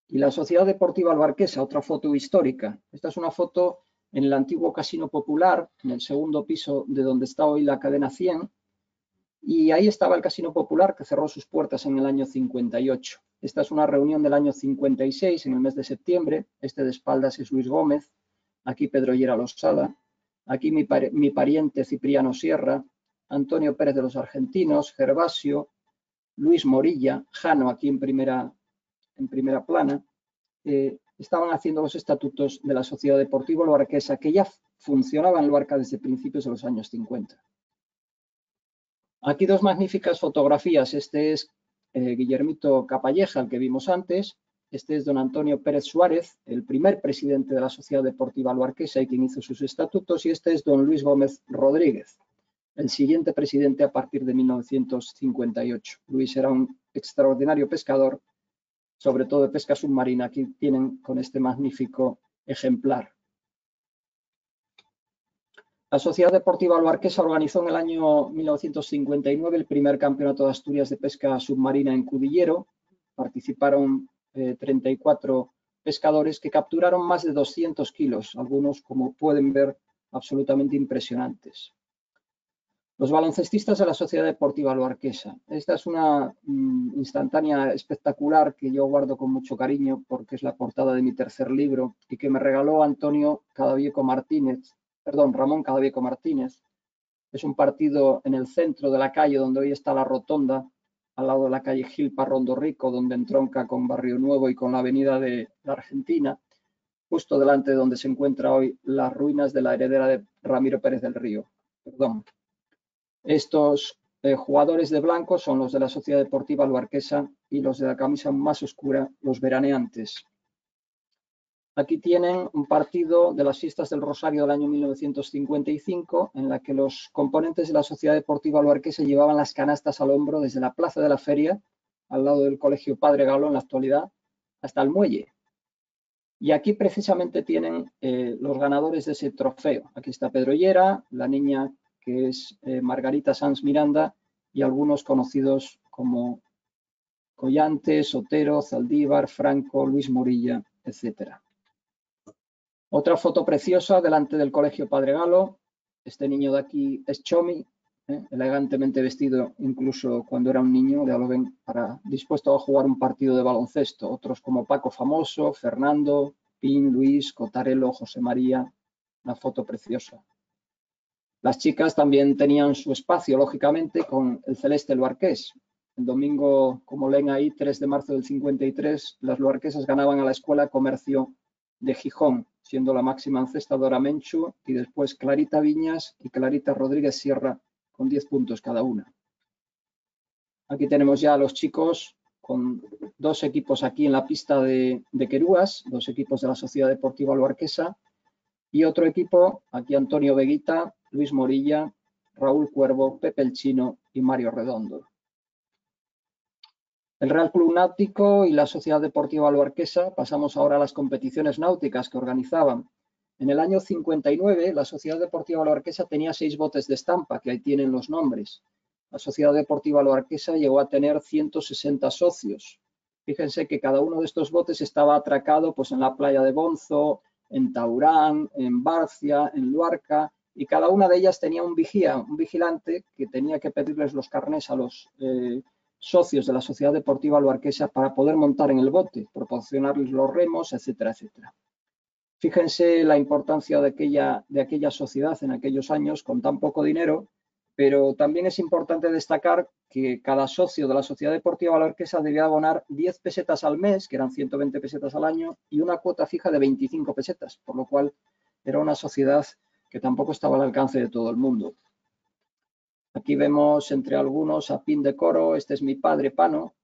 Y la Sociedad Deportiva Albarquesa, otra foto histórica. Esta es una foto en el antiguo Casino Popular, en el segundo piso de donde está hoy la cadena 100, y ahí estaba el Casino Popular, que cerró sus puertas en el año 58. Esta es una reunión del año 56, en el mes de septiembre. Este de espaldas es Luis Gómez, aquí Pedro Llera Losada, aquí mi pariente Cipriano Sierra, Antonio Pérez de los Argentinos, Gervasio, Luis Morilla, Jano aquí en primera plana. Estaban haciendo los estatutos de la Sociedad Deportiva Luarquesa, que ya funcionaba en Luarca desde principios de los años 50. Aquí 2 magníficas fotografías. Este es Guillermito Capalleja, el que vimos antes. Este es don Antonio Pérez Suárez, el primer presidente de la Sociedad Deportiva Luarquesa y quien hizo sus estatutos. Y este es don Luis Gómez Rodríguez, el siguiente presidente a partir de 1958. Luis era un extraordinario pescador, sobre todo de pesca submarina. Aquí tienen con este magnífico ejemplar. La Sociedad Deportiva Luarquesa organizó en el año 1959 el primer campeonato de Asturias de pesca submarina en Cudillero. Participaron 34 pescadores que capturaron más de 200 kilos, algunos, como pueden ver, absolutamente impresionantes. Los baloncestistas de la Sociedad Deportiva Luarquesa. Esta es una instantánea espectacular que yo guardo con mucho cariño porque es la portada de mi tercer libro y que me regaló Ramón Cadavieco Martínez. Es un partido en el centro de la calle donde hoy está la rotonda, al lado de la calle Gil Parrondo Rico, donde entronca con Barrio Nuevo y con la avenida de la Argentina, justo delante de donde se encuentra hoy las ruinas de la heredera de Ramiro Pérez del Río. Estos jugadores de blanco son los de la Sociedad Deportiva Luarquesa y los de la camisa más oscura, los veraneantes. Aquí tienen un partido de las fiestas del Rosario del año 1955, en la que los componentes de la Sociedad Deportiva Luarquesa llevaban las canastas al hombro desde la Plaza de la Feria, al lado del Colegio Padre Galo en la actualidad, hasta el muelle. Y aquí precisamente tienen los ganadores de ese trofeo. Aquí está Pedro Llera, la niña que es Margarita Sanz Miranda y algunos conocidos como Collante, Sotero, Zaldívar, Franco, Luis Morilla, etcétera. Otra foto preciosa delante del Colegio Padre Galo. Este niño de aquí es Chomi, elegantemente vestido incluso cuando era un niño, ya lo ven, dispuesto a jugar un partido de baloncesto. Otros como Paco Famoso, Fernando, Pin, Luis, Cotarelo, José María. Una foto preciosa. Las chicas también tenían su espacio, lógicamente, con el celeste luarqués. El domingo, como leen ahí, 3 de marzo del 53, las luarquesas ganaban a la Escuela Comercio de Gijón, siendo la máxima encestadora Menchu y después Clarita Viñas y Clarita Rodríguez Sierra con 10 puntos cada una. Aquí tenemos ya a los chicos con 2 equipos aquí en la pista de Querúas, 2 equipos de la Sociedad Deportiva Luarquesa y otro equipo, aquí Antonio Veguita, Luis Morilla, Raúl Cuervo, Pepe el Chino y Mario Redondo. El Real Club Náutico y la Sociedad Deportiva Luarquesa. Pasamos ahora a las competiciones náuticas que organizaban. En el año 59, la Sociedad Deportiva Luarquesa tenía 6 botes de estampa, que ahí tienen los nombres. La Sociedad Deportiva Luarquesa llegó a tener 160 socios. Fíjense que cada uno de estos botes estaba atracado pues, en la playa de Bonzo, en Taurán, en Barcia, en Luarca, y cada una de ellas tenía un vigilante que tenía que pedirles los carnés a los socios de la Sociedad Deportiva Luarquesa para poder montar en el bote, proporcionarles los remos, etcétera, etcétera. Fíjense la importancia de aquella sociedad en aquellos años con tan poco dinero, pero también es importante destacar que cada socio de la Sociedad Deportiva Luarquesa debía abonar 10 pesetas al mes, que eran 120 pesetas al año, y una cuota fija de 25 pesetas, por lo cual era una sociedad que tampoco estaba al alcance de todo el mundo. Aquí vemos entre algunos a Pin de Coro, este es mi padre Pano,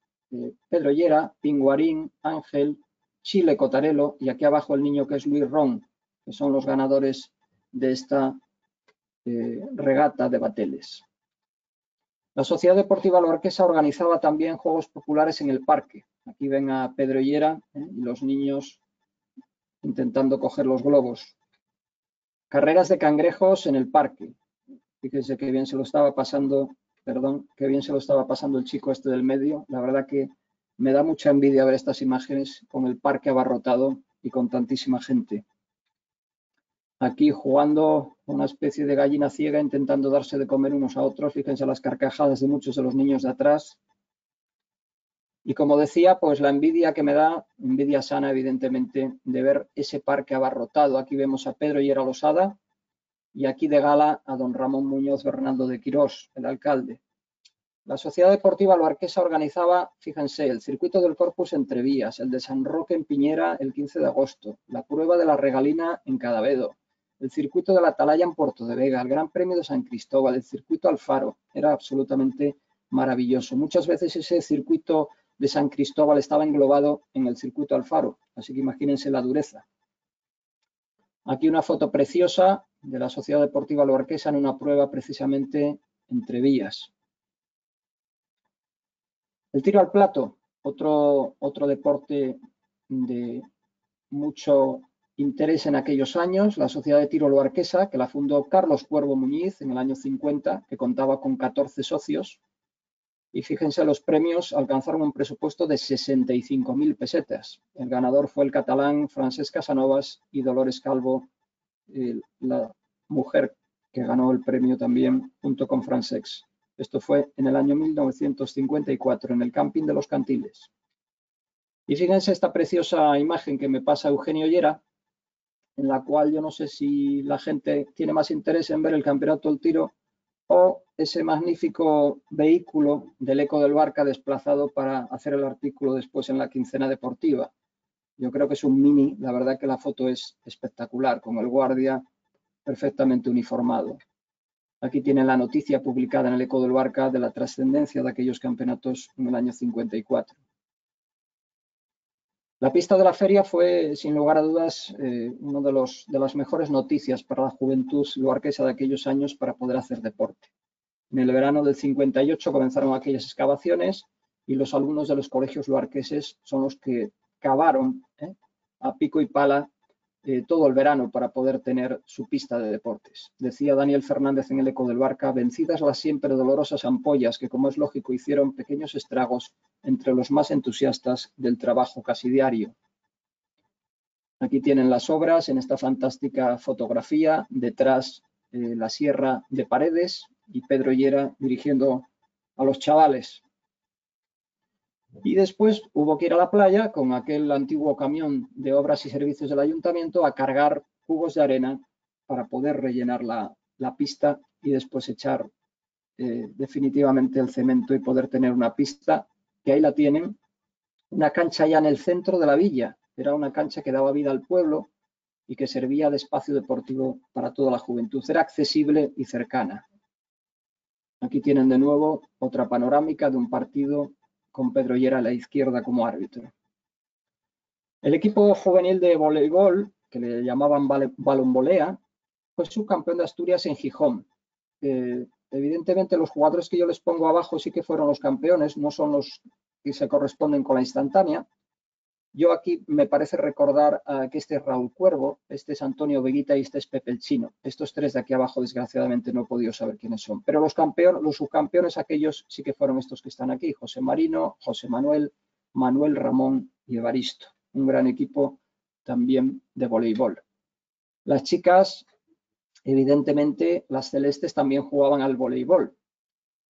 Pedro Llera, Pinguarín, Ángel, Chile Cotarelo y aquí abajo el niño que es Luis Ron, que son los ganadores de esta regata de bateles. La Sociedad Deportiva Luarquesa organizaba también juegos populares en el parque. Aquí ven a Pedro Llera y los niños intentando coger los globos. Carreras de cangrejos en el parque. Fíjense qué bien se lo estaba pasando, qué bien se lo estaba pasando el chico este del medio. La verdad que me da mucha envidia ver estas imágenes con el parque abarrotado y con tantísima gente. Aquí jugando una especie de gallina ciega, intentando darse de comer unos a otros. Fíjense las carcajadas de muchos de los niños de atrás. Y como decía, pues la envidia que me da, envidia sana evidentemente, de ver ese parque abarrotado. Aquí vemos a Pedro Llera Losada y aquí de gala a don Ramón Muñoz Bernaldo de Quirós, el alcalde. La Sociedad Deportiva Luarquesa organizaba, fíjense, el circuito del Corpus entre Vías, el de San Roque en Piñera el 15 de agosto, la prueba de la Regalina en Cadavedo, el circuito de la Atalaya en Porto de Vega, el Gran Premio de San Cristóbal, el circuito Alfaro. Era absolutamente maravilloso. Muchas veces ese circuito de San Cristóbal estaba englobado en el circuito Alfaro, así que imagínense la dureza. Aquí una foto preciosa de la Sociedad Deportiva Luarquesa en una prueba precisamente entre Vías. El tiro al plato, otro deporte de mucho interés en aquellos años, la Sociedad de Tiro Luarquesa, que la fundó Carlos Cuervo Muñiz en el año 50, que contaba con 14 socios. Y fíjense, los premios alcanzaron un presupuesto de 65.000 pesetas. El ganador fue el catalán Francesc Casanovas y Dolores Calvo, la mujer que ganó el premio también junto con Francesc. Esto fue en el año 1954 en el camping de los Cantiles. Y fíjense esta preciosa imagen que me pasa Eugenio Llera, en la cual yo no sé si la gente tiene más interés en ver el campeonato del tiro o ese magnífico vehículo del Eco del Barca desplazado para hacer el artículo después en la quincena deportiva. Yo creo que es un mini, la verdad que la foto es espectacular, con el guardia perfectamente uniformado. Aquí tienen la noticia publicada en el Eco del Barca de la trascendencia de aquellos campeonatos en el año 54. La pista de la feria fue, sin lugar a dudas, una de las mejores noticias para la juventud luarquesa de aquellos años para poder hacer deporte. En el verano del 58 comenzaron aquellas excavaciones y los alumnos de los colegios luarqueses son los que cavaron a pico y pala todo el verano para poder tener su pista de deportes. Decía Daniel Fernández en el Eco del Barca, vencidas las siempre dolorosas ampollas que, como es lógico, hicieron pequeños estragos entre los más entusiastas del trabajo casi diario. Aquí tienen las obras en esta fantástica fotografía, detrás la Sierra de Paredes y Pedro Llera dirigiendo a los chavales. Y después hubo que ir a la playa con aquel antiguo camión de obras y servicios del ayuntamiento a cargar cubos de arena para poder rellenar la pista y después echar definitivamente el cemento y poder tener una pista, que ahí la tienen, una cancha ya en el centro de la villa. Era una cancha que daba vida al pueblo y que servía de espacio deportivo para toda la juventud. Era accesible y cercana. Aquí tienen de nuevo otra panorámica de un partido con Pedro Llera a la izquierda como árbitro. El equipo juvenil de voleibol, que le llamaban balonvolea, fue subcampeón de Asturias en Gijón. Evidentemente los jugadores que yo les pongo abajo sí que fueron los campeones, no son que se corresponden con la instantánea. Yo aquí me parece recordar que este es Raúl Cuervo, este es Antonio Veguita y este es Pepe el Chino. Estos tres de aquí abajo, desgraciadamente, no he podido saber quiénes son. Pero los subcampeones, aquellos sí que fueron estos que están aquí. José Marino, José Manuel, Manuel Ramón y Evaristo. Un gran equipo también de voleibol. Las chicas, evidentemente, las celestes también jugaban al voleibol.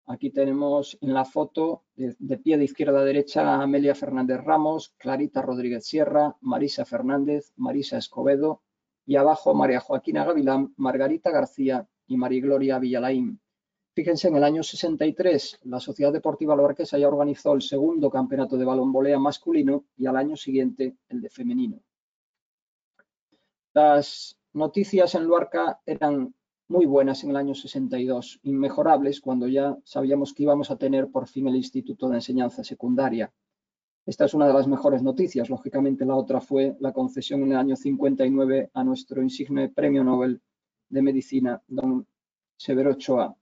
Aquí tenemos en la foto, de pie de izquierda a derecha, a Amelia Fernández Ramos, Clarita Rodríguez Sierra, Marisa Fernández, Marisa Escobedo y abajo María Joaquina Gavilán, Margarita García y María Gloria Villalaín. Fíjense, en el año 63 la Sociedad Deportiva Luarquesa ya organizó el segundo campeonato de balonvolea masculino y al año siguiente el de femenino. Las noticias en Luarca eran muy buenas en el año 62, inmejorables cuando ya sabíamos que íbamos a tener por fin el Instituto de Enseñanza Secundaria. Esta es una de las mejores noticias. Lógicamente, la otra fue la concesión en el año 59 a nuestro insigne Premio Nobel de Medicina, don Severo Ochoa.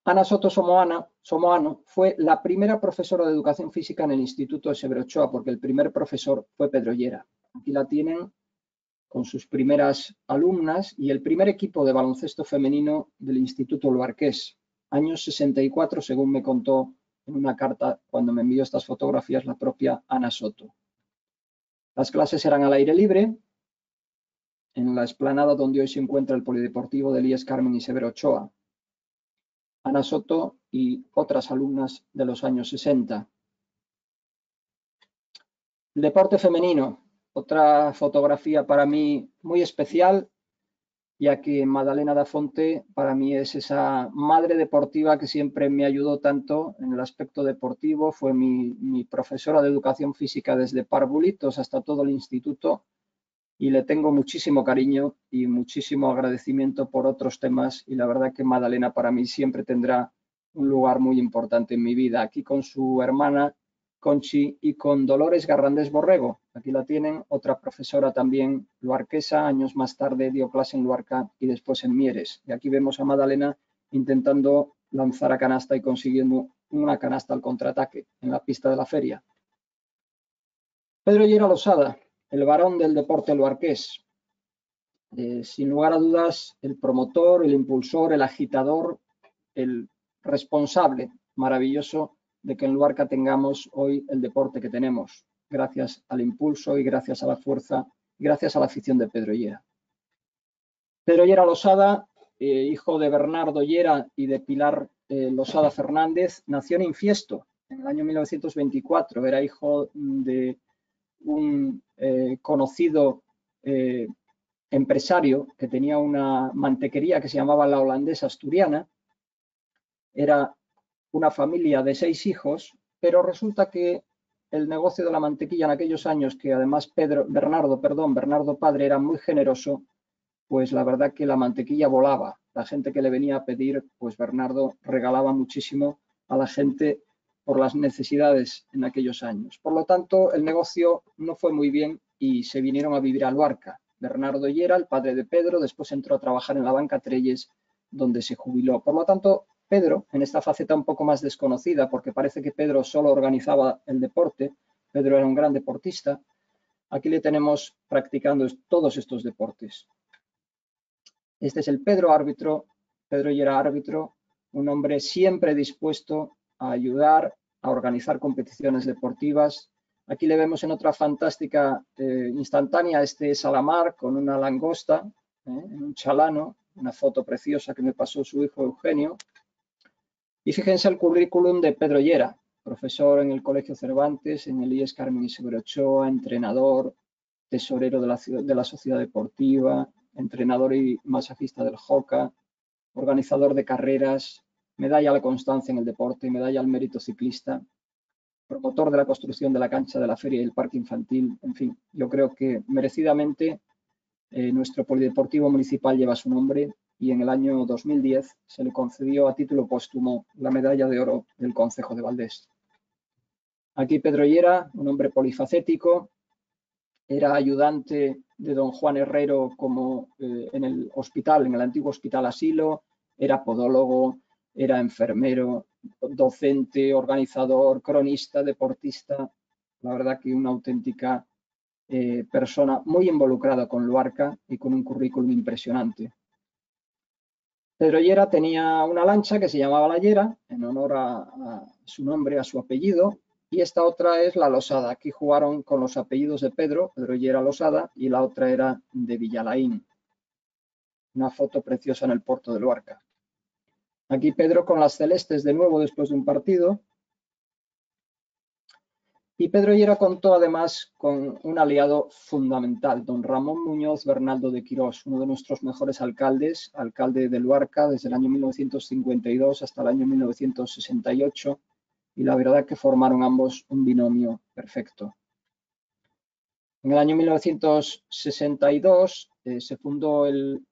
Ana Soto Somoano fue la primera profesora de Educación Física en el Instituto de Severo Ochoa, porque el primer profesor fue Pedro Llera. Aquí la tienen con sus primeras alumnas y el primer equipo de baloncesto femenino del Instituto Luarqués, año 64, según me contó en una carta cuando me envió estas fotografías la propia Ana Soto. Las clases eran al aire libre, en la explanada donde hoy se encuentra el polideportivo de Elías Carmen y Severo Ochoa. Ana Soto y otras alumnas de los años 60. El deporte femenino. Otra fotografía para mí muy especial, ya que Madalena da Fonte para mí es esa madre deportiva que siempre me ayudó tanto en el aspecto deportivo. Fue mi profesora de educación física desde parvulitos hasta todo el instituto y le tengo muchísimo cariño y muchísimo agradecimiento por otros temas y la verdad que Madalena para mí siempre tendrá un lugar muy importante en mi vida. Aquí con su hermana Conchi y con Dolores Garrandés Borrego. Aquí la tienen, otra profesora también luarquesa, años más tarde dio clase en Luarca y después en Mieres. Y aquí vemos a Madalena intentando lanzar a canasta y consiguiendo una canasta al contraataque en la pista de la feria. Pedro Llera Losada, el varón del deporte luarqués. Sin lugar a dudas, el promotor, el impulsor, el agitador, el responsable maravilloso de que en Luarca tengamos hoy el deporte que tenemos, gracias al impulso y gracias a la fuerza, gracias a la afición de Pedro Llera. Pedro Llera Losada, hijo de Bernardo Llera y de Pilar Losada Fernández, nació en Infiesto en el año 1924. Era hijo de un conocido empresario que tenía una mantequería que se llamaba La Holandesa Asturiana. Era una familia de 6 hijos, pero resulta que el negocio de la mantequilla en aquellos años, que además Bernardo padre era muy generoso, pues la verdad que la mantequilla volaba. La gente que le venía a pedir, pues Bernardo regalaba muchísimo a la gente por las necesidades en aquellos años. Por lo tanto, el negocio no fue muy bien y se vinieron a vivir a Luarca. Bernardo Llera, el padre de Pedro, después entró a trabajar en la banca Trelles, donde se jubiló. Por lo tanto, Pedro, en esta faceta un poco más desconocida, porque parece que Pedro solo organizaba el deporte, Pedro era un gran deportista, aquí le tenemos practicando todos estos deportes. Este es el Pedro árbitro, Pedro Llera árbitro, un hombre siempre dispuesto a ayudar, a organizar competiciones deportivas. Aquí le vemos en otra fantástica instantánea, este es a la mar con una langosta, en un chalano, una foto preciosa que me pasó su hijo Eugenio. Y fíjense el currículum de Pedro Llera, profesor en el Colegio Cervantes, en el IES Carmen y Severo Ochoa, entrenador, tesorero de la Sociedad Deportiva, entrenador y masajista del JOCA, organizador de carreras, medalla a la constancia en el deporte, medalla al mérito ciclista, promotor de la construcción de la cancha de la feria y el parque infantil. En fin, yo creo que merecidamente nuestro polideportivo municipal lleva su nombre y en el año 2010 se le concedió a título póstumo la medalla de oro del Concejo de Valdés. Aquí Pedro Llera, un hombre polifacético, era ayudante de don Juan Herrero como en el hospital, en el antiguo Hospital Asilo, era podólogo, era enfermero, docente, organizador, cronista, deportista. La verdad que una auténtica persona muy involucrada con Luarca y con un currículum impresionante. Pedro Llera tenía una lancha que se llamaba La Llera, en honor a su nombre, a su apellido, y esta otra es la Losada. Aquí jugaron con los apellidos de Pedro Llera Losada, y la otra era de Villalaín. Una foto preciosa en el puerto de Luarca. Aquí Pedro con las celestes de nuevo después de un partido. Y Pedro Llera contó además con un aliado fundamental, don Ramón Muñoz Bernaldo de Quirós, uno de nuestros mejores alcaldes, alcalde de Luarca desde el año 1952 hasta el año 1968, y la verdad que formaron ambos un binomio perfecto. En el año 1962 se fundó el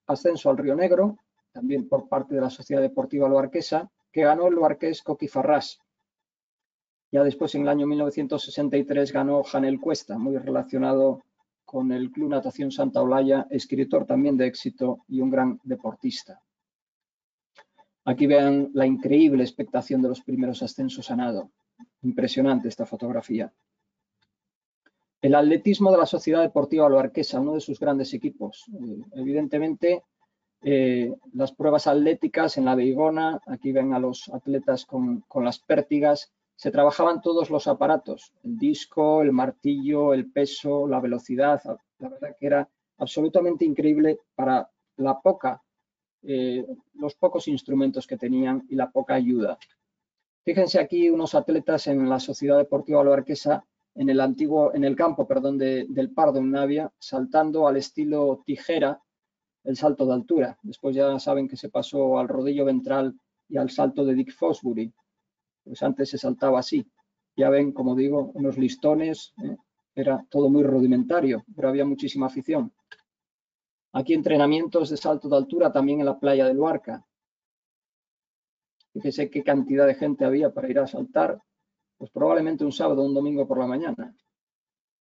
ascenso al Río Negro, también por parte de la Sociedad Deportiva Luarquesa, que ganó el luarqués Coqui Farrás. Ya después, en el año 1963, ganó Janel Cuesta, muy relacionado con el Club Natación Santa Olalla, escritor también de éxito y un gran deportista. Aquí vean la increíble expectación de los primeros ascensos a nado. Impresionante esta fotografía. El atletismo de la Sociedad Deportiva Luarquesa, uno de sus grandes equipos. Evidentemente, las pruebas atléticas en la Beigona, aquí ven a los atletas con las pértigas. Se trabajaban todos los aparatos, el disco, el martillo, el peso, la velocidad. La verdad que era absolutamente increíble para los pocos instrumentos que tenían y la poca ayuda. Fíjense aquí unos atletas en la Sociedad Deportiva Luarquesa, en el campo del Pardo en Navia, saltando al estilo tijera, el salto de altura. Después ya saben que se pasó al rodillo ventral y al salto de Dick Fosbury. Pues antes se saltaba así. Ya ven, como digo, unos listones, era todo muy rudimentario, pero había muchísima afición. Aquí entrenamientos de salto de altura también en la playa de Luarca. Fíjese qué cantidad de gente había para ir a saltar, pues probablemente un sábado o un domingo por la mañana.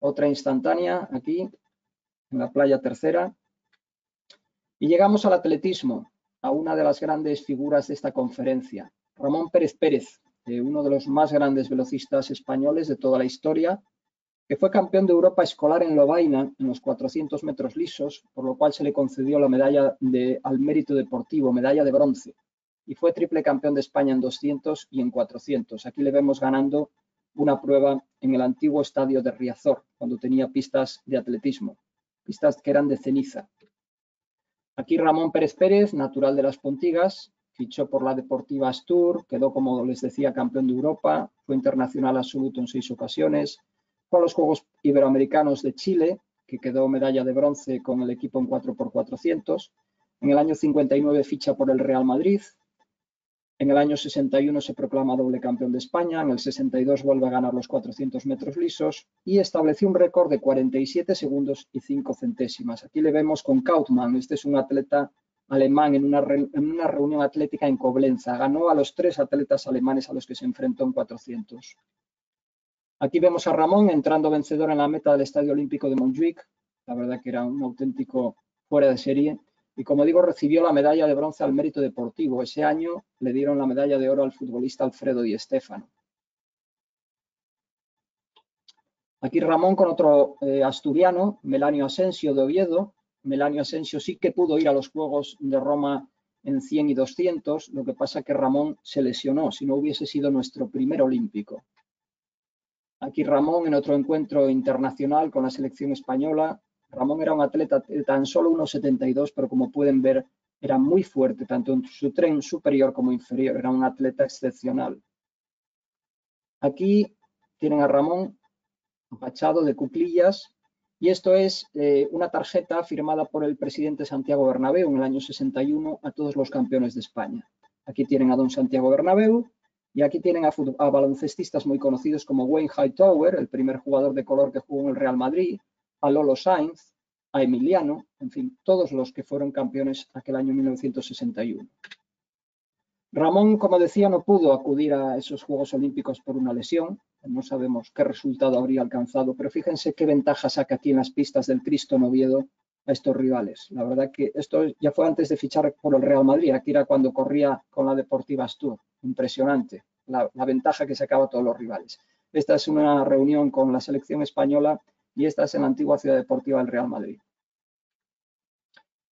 Otra instantánea aquí, en la playa Tercera. Y llegamos al atletismo, a una de las grandes figuras de esta conferencia, Ramón Pérez Pérez, uno de los más grandes velocistas españoles de toda la historia, que fue campeón de Europa escolar en Lovaina en los 400 metros lisos, por lo cual se le concedió la medalla al mérito deportivo, medalla de bronce, y fue triple campeón de España en 200 y en 400. Aquí le vemos ganando una prueba en el antiguo estadio de Riazor, cuando tenía pistas de atletismo, pistas que eran de ceniza. Aquí Ramón Pérez Pérez, natural de Las Pontigas, fichó por la Deportiva Astur, quedó, como les decía, campeón de Europa, fue internacional absoluto en 6 ocasiones, fue a los Juegos Iberoamericanos de Chile, que quedó medalla de bronce con el equipo en 4x400. En el año 59 ficha por el Real Madrid. En el año 61 se proclama doble campeón de España, en el 62 vuelve a ganar los 400 metros lisos y estableció un récord de 47 segundos y 5 centésimas. Aquí le vemos con Kautmann, este es un atleta alemán en una reunión atlética en Coblenza. Ganó a los 3 atletas alemanes a los que se enfrentó en 400. Aquí vemos a Ramón entrando vencedor en la meta del Estadio Olímpico de Montjuic. La verdad que era un auténtico fuera de serie. Y como digo, recibió la medalla de bronce al mérito deportivo. Ese año le dieron la medalla de oro al futbolista Alfredo Di Stéfano. Aquí Ramón con otro asturiano, Melanio Asensio de Oviedo. Melanio Asensio sí que pudo ir a los Juegos de Roma en 100 y 200, lo que pasa que Ramón se lesionó, si no hubiese sido nuestro primer olímpico. Aquí Ramón en otro encuentro internacional con la selección española. Ramón era un atleta de tan solo 1,72, pero como pueden ver, era muy fuerte, tanto en su tren superior como inferior. Era un atleta excepcional. Aquí tienen a Ramón empachado de cuclillas, y esto es una tarjeta firmada por el presidente Santiago Bernabéu en el año 61 a todos los campeones de España. Aquí tienen a don Santiago Bernabéu, y aquí tienen a baloncestistas muy conocidos como Wayne Hightower, el primer jugador de color que jugó en el Real Madrid, a Lolo Sainz, a Emiliano, en fin, todos los que fueron campeones aquel año 1961. Ramón, como decía, no pudo acudir a esos Juegos Olímpicos por una lesión. No sabemos qué resultado habría alcanzado, pero fíjense qué ventaja saca aquí en las pistas del Cristo en Oviedo a estos rivales. La verdad que esto ya fue antes de fichar por el Real Madrid, aquí era cuando corría con la Deportiva Astur. Impresionante la ventaja que sacaba a todos los rivales. Esta es una reunión con la selección española y esta es en la antigua Ciudad Deportiva del Real Madrid.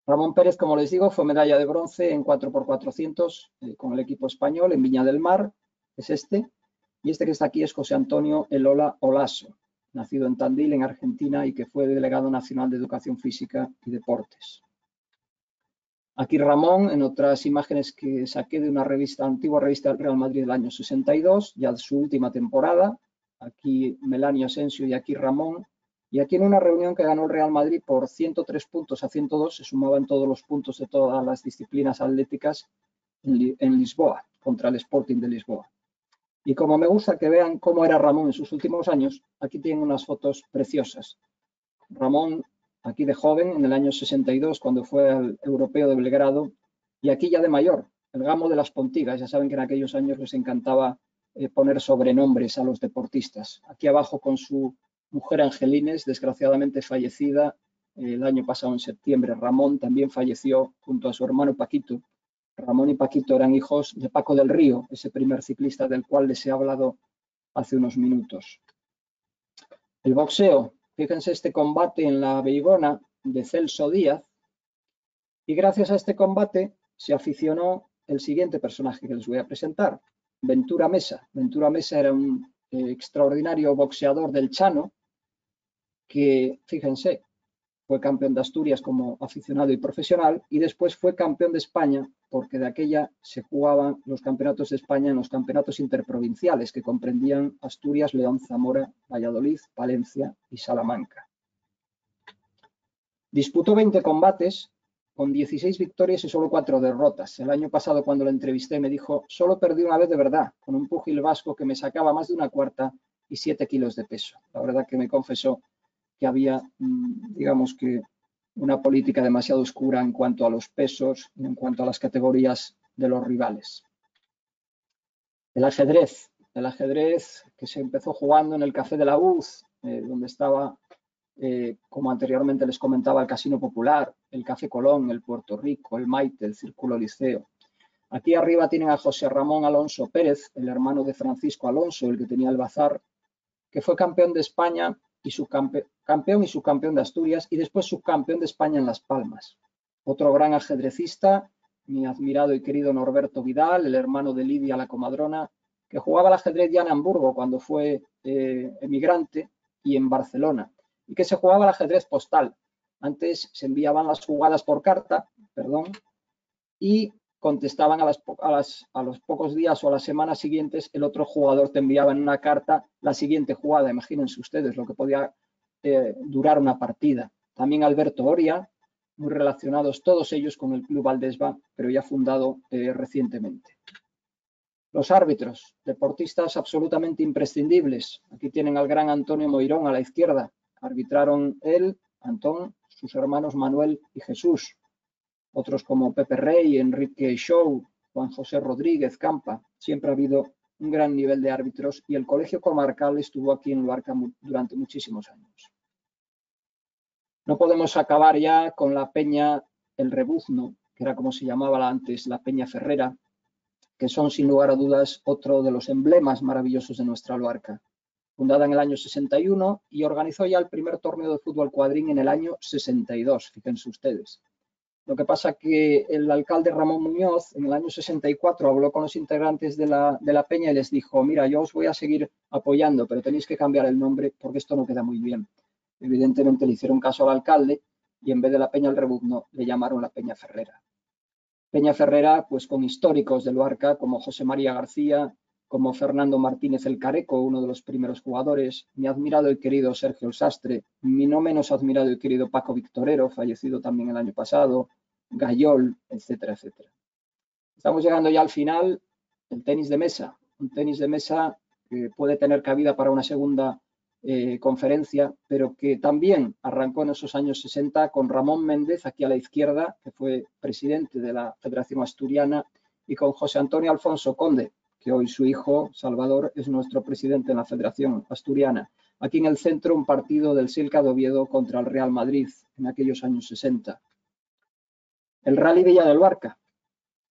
Ramón Pérez, como les digo, fue medalla de bronce en 4x400 con el equipo español en Viña del Mar, es este, y este que está aquí es José Antonio Elola Olaso, nacido en Tandil, en Argentina, y que fue delegado nacional de Educación Física y Deportes. Aquí Ramón, en otras imágenes que saqué de una antigua revista del Real Madrid del año 62, ya de su última temporada. Aquí Melanio Asensio y aquí Ramón. Y aquí en una reunión que ganó el Real Madrid por 103 puntos a 102, se sumaban todos los puntos de todas las disciplinas atléticas en Lisboa, contra el Sporting de Lisboa. Y como me gusta que vean cómo era Ramón en sus últimos años, aquí tienen unas fotos preciosas. Ramón, aquí de joven, en el año 62, cuando fue al Europeo de Belgrado, y aquí ya de mayor, el Gamo de las Pontigas. Ya saben que en aquellos años les encantaba poner sobrenombres a los deportistas. Aquí abajo con su mujer Angelines, desgraciadamente fallecida el año pasado en septiembre. Ramón también falleció junto a su hermano Paquito. Ramón y Paquito eran hijos de Paco del Río, ese primer ciclista del cual les he hablado hace unos minutos. El boxeo. Fíjense este combate en la Beigona de Celso Díaz. Y gracias a este combate se aficionó el siguiente personaje que les voy a presentar, Ventura Mesa. Ventura Mesa era un extraordinario boxeador del Chano que, fíjense, fue campeón de Asturias como aficionado y profesional y después fue campeón de España porque de aquella se jugaban los campeonatos de España en los campeonatos interprovinciales que comprendían Asturias, León, Zamora, Valladolid, Palencia y Salamanca. Disputó 20 combates con 16 victorias y solo 4 derrotas. El año pasado cuando lo entrevisté me dijo, solo perdí una vez de verdad, con un púgil vasco que me sacaba más de una cuarta y 7 kilos de peso. La verdad que me confesó que había, digamos que, una política demasiado oscura en cuanto a los pesos y en cuanto a las categorías de los rivales. El ajedrez que se empezó jugando en el Café de la UZ, donde estaba, como anteriormente les comentaba, el Casino Popular, el Café Colón, el Puerto Rico, el Maite, el Círculo Liceo. Aquí arriba tienen a José Ramón Alonso Pérez, el hermano de Francisco Alonso, el que tenía el bazar, que fue campeón de España y subcampeón de Asturias y después subcampeón de España en Las Palmas. Otro gran ajedrecista, mi admirado y querido Norberto Vidal, el hermano de Lidia la comadrona, que jugaba al ajedrez ya en Hamburgo cuando fue emigrante y en Barcelona, y que se jugaba al ajedrez postal. Antes se enviaban las jugadas por carta, y contestaban a los pocos días o a las semanas siguientes, el otro jugador te enviaba en una carta la siguiente jugada. Imagínense ustedes lo que podía durar una partida. También Alberto Oria, muy relacionados todos ellos con el Club Valdesba, pero ya fundado recientemente. Los árbitros, deportistas absolutamente imprescindibles. Aquí tienen al gran Antonio Moirón a la izquierda. Arbitraron él, Antón, sus hermanos Manuel y Jesús. Otros como Pepe Rey, Enrique Show, Juan José Rodríguez, Campa. Siempre ha habido un gran nivel de árbitros y el colegio comarcal estuvo aquí en Luarca durante muchísimos años. No podemos acabar ya con la Peña El Rebuzno, que era como se llamaba antes la Peña Ferrera, que son sin lugar a dudas otro de los emblemas maravillosos de nuestra Luarca. Fundada en el año 61 y organizó ya el primer torneo de fútbol cuadrín en el año 62, fíjense ustedes. Lo que pasa que el alcalde Ramón Muñoz en el año 64 habló con los integrantes de la Peña y les dijo, mira, yo os voy a seguir apoyando, pero tenéis que cambiar el nombre porque esto no queda muy bien. Evidentemente le hicieron caso al alcalde y en vez de la Peña El Rebuzno le llamaron la Peña Ferrera. Peña Ferrera, pues con históricos de Luarca como José María García, como Fernando Martínez el Careco, uno de los primeros jugadores, mi admirado y querido Sergio el Sastre, mi no menos admirado y querido Paco Victorero, fallecido también el año pasado, Gayol, etcétera, etcétera. Estamos llegando ya al final, el tenis de mesa, un tenis de mesa que puede tener cabida para una segunda conferencia, pero que también arrancó en esos años 60 con Ramón Méndez, aquí a la izquierda, que fue presidente de la Federación Asturiana, y con José Antonio Alfonso Conde, que hoy su hijo, Salvador, es nuestro presidente en la Federación Asturiana. aquí en el centro un partido del Silca de Oviedo contra el Real Madrid en aquellos años 60. El Rally Villa de Luarca.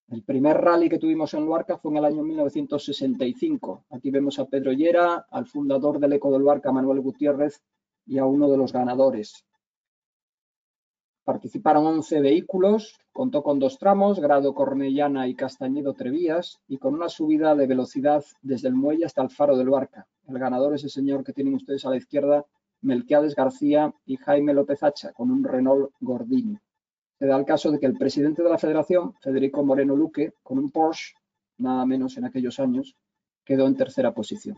El primer rally que tuvimos en Luarca fue en el año 1965. Aquí vemos a Pedro Llera, al fundador del Eco de Luarca, Manuel Gutiérrez, y a uno de los ganadores. Participaron 11 vehículos, contó con 2 tramos, Grado Cornellana y Castañedo Trevías, y con una subida de velocidad desde el muelle hasta el faro de Luarca. El ganador es el señor que tienen ustedes a la izquierda, Melquiades García y Jaime López Hacha, con un Renault Gordini. Se da el caso de que el presidente de la federación, Federico Moreno Luque, con un Porsche, nada menos en aquellos años, quedó en tercera posición.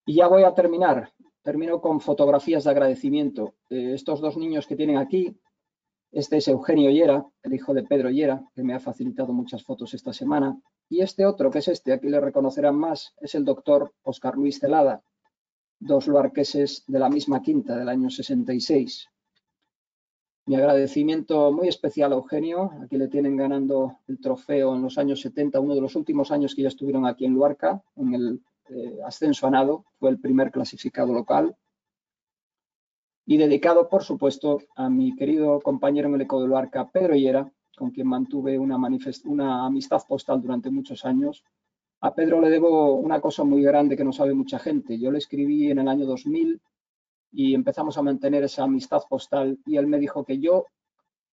Y ya voy a terminar. Termino con fotografías de agradecimiento. Estos 2 niños que tienen aquí, este es Eugenio Llera, el hijo de Pedro Llera, que me ha facilitado muchas fotos esta semana. Y este otro, que es este, aquí le reconocerán más, es el doctor Óscar Luis Celada, 2 luarqueses de la misma quinta del año 66. Mi agradecimiento muy especial a Eugenio, aquí le tienen ganando el trofeo en los años 70, uno de los últimos años que ya estuvieron aquí en Luarca, en el ascenso a nado, fue el primer clasificado local. Y dedicado, por supuesto, a mi querido compañero en el Eco de Luarca, Pedro Llera, con quien mantuve una amistad postal durante muchos años. A Pedro le debo una cosa muy grande que no sabe mucha gente. Yo le escribí en el año 2000 y empezamos a mantener esa amistad postal y él me dijo que yo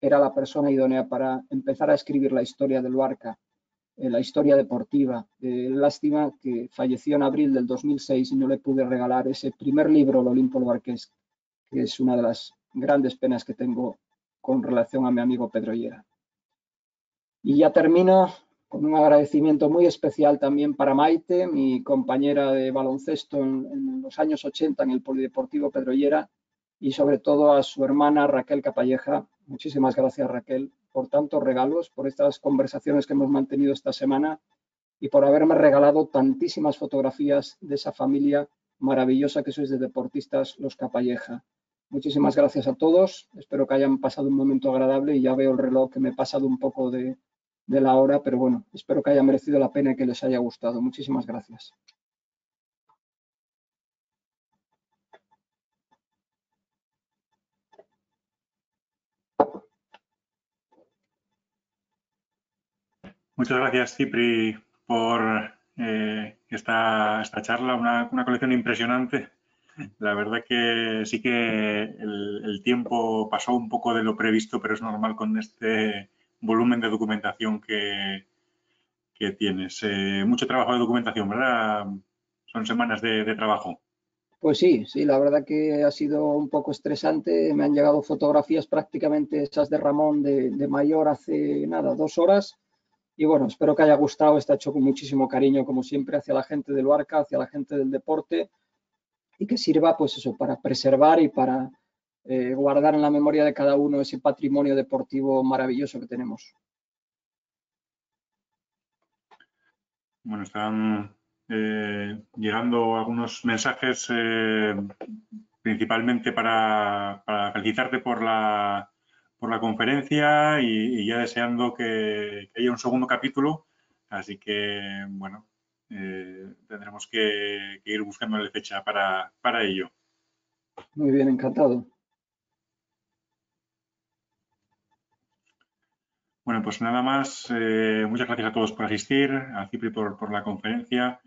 era la persona idónea para empezar a escribir la historia de Luarca, la historia deportiva. Lástima que falleció en abril del 2006 y no le pude regalar ese primer libro, el Olimpo Luarqués, que es una de las grandes penas que tengo con relación a mi amigo Pedro Llera. Y ya termino con un agradecimiento muy especial también para Maite, mi compañera de baloncesto en los años 80 en el Polideportivo Pedro Llera, y sobre todo a su hermana Raquel Capalleja. Muchísimas gracias, Raquel, por tantos regalos, por estas conversaciones que hemos mantenido esta semana y por haberme regalado tantísimas fotografías de esa familia maravillosa que sois de deportistas, los Capalleja. Muchísimas gracias a todos. Espero que hayan pasado un momento agradable y ya veo el reloj que me he pasado un poco de la hora, pero bueno, espero que haya merecido la pena y que les haya gustado. Muchísimas gracias. Muchas gracias, Cipri, por esta charla, una colección impresionante. La verdad que sí que el tiempo pasó un poco de lo previsto, pero es normal con este volumen de documentación que tienes. Mucho trabajo de documentación, ¿verdad? Son semanas de trabajo. Pues sí, la verdad que ha sido un poco estresante. Me han llegado fotografías prácticamente esas de Ramón de mayor hace nada, 2 horas. Y bueno, espero que haya gustado. Está hecho con muchísimo cariño, como siempre, hacia la gente de Luarca, hacia la gente del deporte, y que sirva, pues eso, para preservar y para guardar en la memoria de cada uno ese patrimonio deportivo maravilloso que tenemos. Bueno, están llegando algunos mensajes principalmente para felicitarte por la conferencia y ya deseando que haya un segundo capítulo. Así que, bueno, tendremos que ir buscándole fecha para ello. Muy bien, encantado. Bueno, pues nada más. Muchas gracias a todos por asistir, a Cipri por la conferencia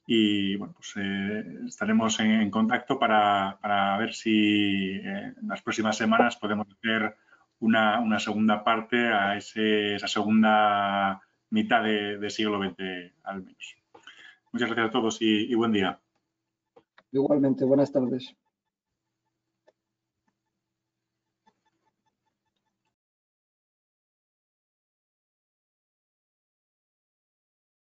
y bueno, pues estaremos en contacto para ver si en las próximas semanas podemos hacer una segunda parte a esa segunda mitad de siglo XX al menos. Muchas gracias a todos y buen día. Igualmente, buenas tardes.